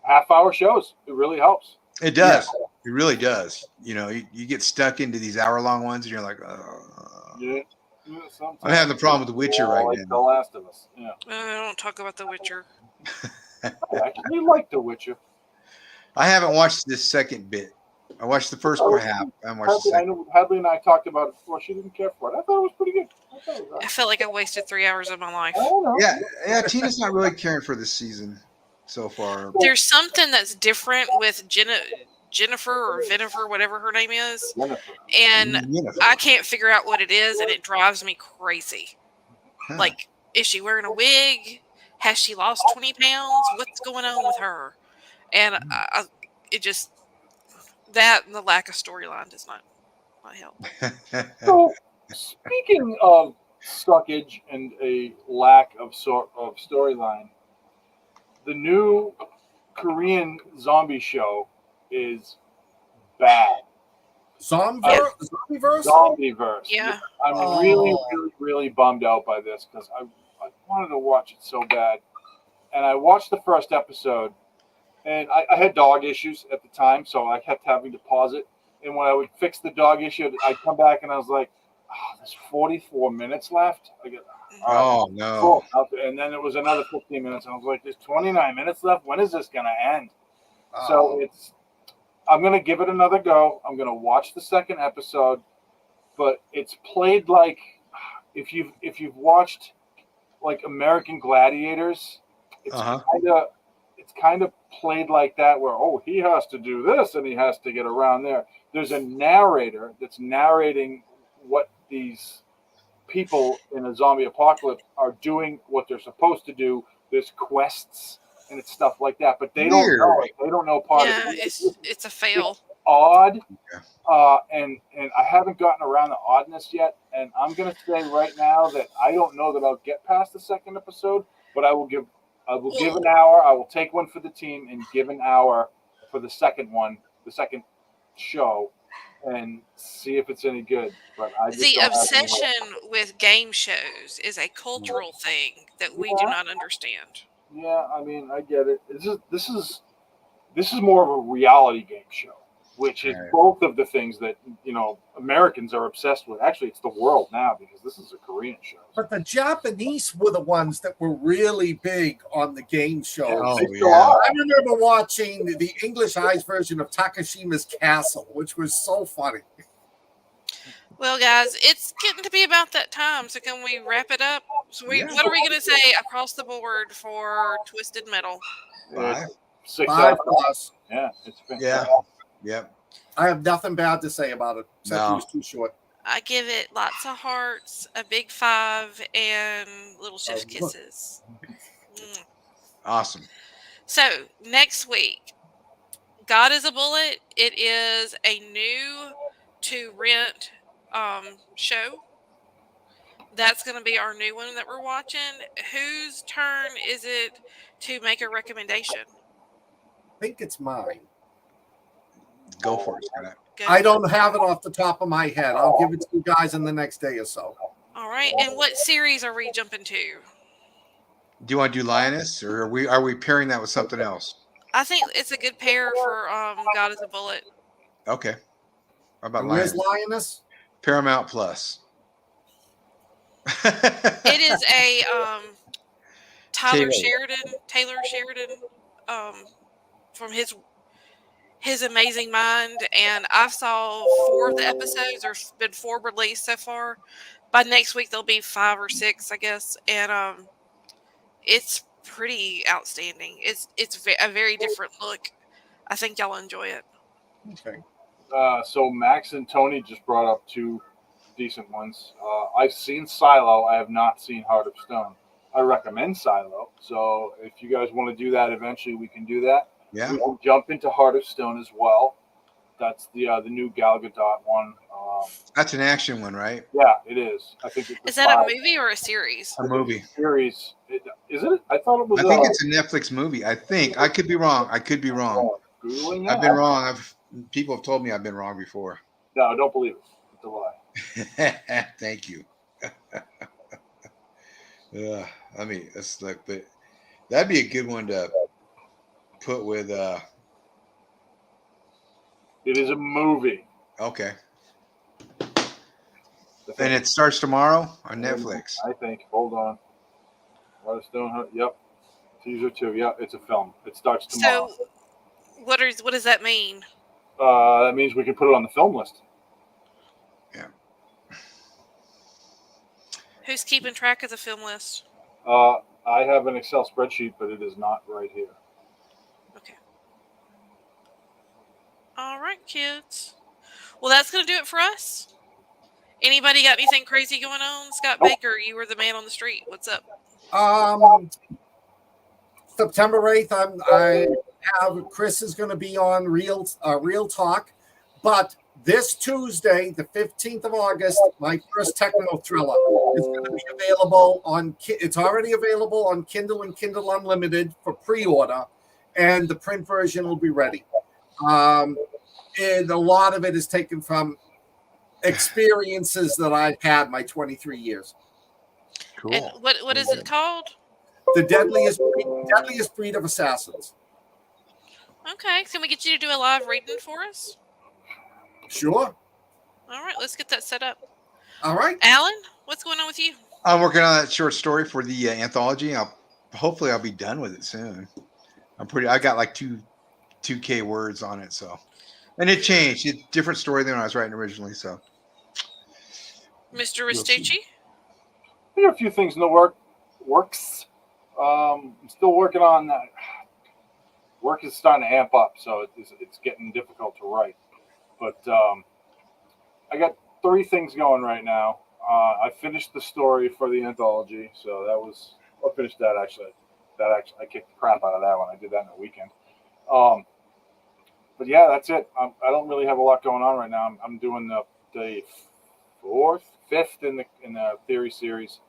Half-hour shows. It really helps. It does. Yeah. It really does. You get stuck into these hour-long ones, and you're like, oh. Yeah. I'm having the problem with The Witcher right now. The Last of Us. Yeah. Don't talk about The Witcher. I actually like The Witcher. I haven't watched this second bit. I watched the first half. I haven't watched the second. I know Hadley and I talked about it before. She didn't care for it. I thought it was pretty good. I felt like I wasted 3 hours of my life. Yeah. Tina's not really caring for this season so far. There's something that's different with Jennifer or Vinifer, whatever her name is, and I can't figure out what it is, and it drives me crazy. Huh. Like, is she wearing a wig? Has she lost 20 pounds? What's going on with her? And it just, that and the lack of storyline does not help. So, speaking of suckage and a lack of storyline, the new Korean zombie show is bad. Zombieverse? Zombieverse. Yeah. I'm really, really, really bummed out by this because I wanted to watch it so bad. And I watched the first episode, and I had dog issues at the time, so I kept having to pause it. And when I would fix the dog issue, I'd come back and I was like, there's 44 minutes left. No. Cool. And then it was another 15 minutes, and I was like, there's 29 minutes left. When is this going to end? So I'm going to give it another go. I'm going to watch the second episode, but it's played like if you've watched like American Gladiators, it's kind of played like that where he has to do this and he has to get around there. There's a narrator that's narrating what these people in a zombie apocalypse are doing, what they're supposed to do. There's quests and it's stuff like that, but they don't know it. They don't know part of it. It's a fail. It's odd, and I haven't gotten around the oddness yet. And I'm going to say right now that I don't know that I'll get past the second episode, but I will give an hour. I will take one for the team and give an hour for the second show, and see if it's any good. But the obsession with game shows is a cultural thing that we do not understand. Yeah, I mean, I get it. This is more of a reality game show, which is both of the things that Americans are obsessed with. Actually, it's the world now because this is a Korean show. But the Japanese were the ones that were really big on the game shows. I remember watching the Englishized version of Takashima's Castle, which was so funny. Well, guys, it's getting to be about that time. So can we wrap it up? So what are we going to say across the board for Twisted Metal? 5 plus. Yeah, it's been Yep. I have nothing bad to say about it. Except it was too short. I give it lots of hearts, a big 5, and little chef's kisses. Awesome. So next week, God is a Bullet. It is a new to rent show. That's going to be our new one that we're watching. Whose turn is it to make a recommendation? I think it's mine. Go for it, Scott. I don't have it off the top of my head. I'll give it to you guys in the next day or so. All right. And what series are we jumping to? Do you want to do Lioness, or are we pairing that with something else? I think it's a good pair for God is a Bullet. Okay. How about And where's Lioness? Lioness? Paramount Plus. It is a Taylor Taylor. Sheridan, from his amazing mind, and I've saw 4 of the episodes. There's been 4 released so far. By next week there'll be 5 or 6, I guess, and it's pretty outstanding. It's a very different look. I think y'all enjoy it. Okay. So Max and Tony just brought up 2 decent ones. I've seen Silo. I have not seen Heart of Stone. I recommend Silo. So if you guys want to do that eventually, we can do that. Yeah. We can jump into Heart of Stone as well. That's the new Gal Gadot one. That's an action one, right? Yeah, it is. I think it's Is that a movie or a series? A movie. Series. Is it? I thought it was. I think it's a Netflix movie. I think. I could be wrong. Googling that? I've been wrong. People have told me I've been wrong before. No, don't believe it. It's a lie. Thank you. I mean, it's like, but that'd be a good one to put with. It is a movie. Okay. And it starts tomorrow on Netflix. I think. Hold on. Heart of Stone. Yep. Teaser 2. Yep. It's a film. It starts tomorrow. So, what does that mean? That means we can put it on the film list. Yeah. Who's keeping track of the film list? I have an Excel spreadsheet, but it is not right here. Okay. All right, kids. Well, that's going to do it for us. Anybody got anything crazy going on? Scott Baker, you were the man on the street. What's up? September 8th, Chris is going to be on Real Talk, but this Tuesday, the 15th of August, my first techno thriller is going to be available it's already available on Kindle and Kindle Unlimited for pre-order, and the print version will be ready. And a lot of it is taken from experiences that I've had my 23 years. Cool. And what is it called? The deadliest breed of assassins. Okay. Can we get you to do a live reading for us? Sure. All right. Let's get that set up. All right. Alan, what's going on with you? I'm working on that short story for the anthology. Hopefully I'll be done with it soon. I got like 2K words on it, so. And it changed. It's a different story than I was writing originally, so. Mr. Restucci? I got a few things in the works. I'm still working on that. Work is starting to amp up, so it's getting difficult to write. But I got 3 things going right now. I finished the story for the anthology, so I finished that actually. I kicked the crap out of that one. I did that in a weekend. But yeah, that's it. I don't really have a lot going on right now. I'm doing the 5th in the theory series,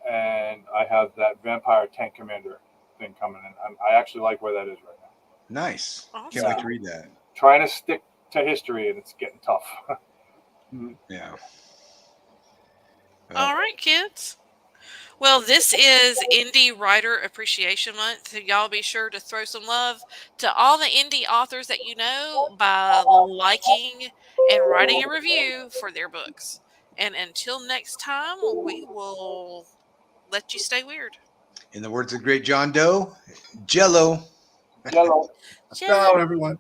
and I have that Vampire Tank Commander thing coming in. I actually like where that is right now. Nice. Awesome. Can't wait to read that. Trying to stick to history, and it's getting tough. Yeah. All right, kids. Well, this is Indie Writer Appreciation Month, so y'all be sure to throw some love to all the indie authors that you know by liking and writing a review for their books. And until next time, we will let you stay weird. In the words of great John Doe, Jello. Jello. Ciao, everyone.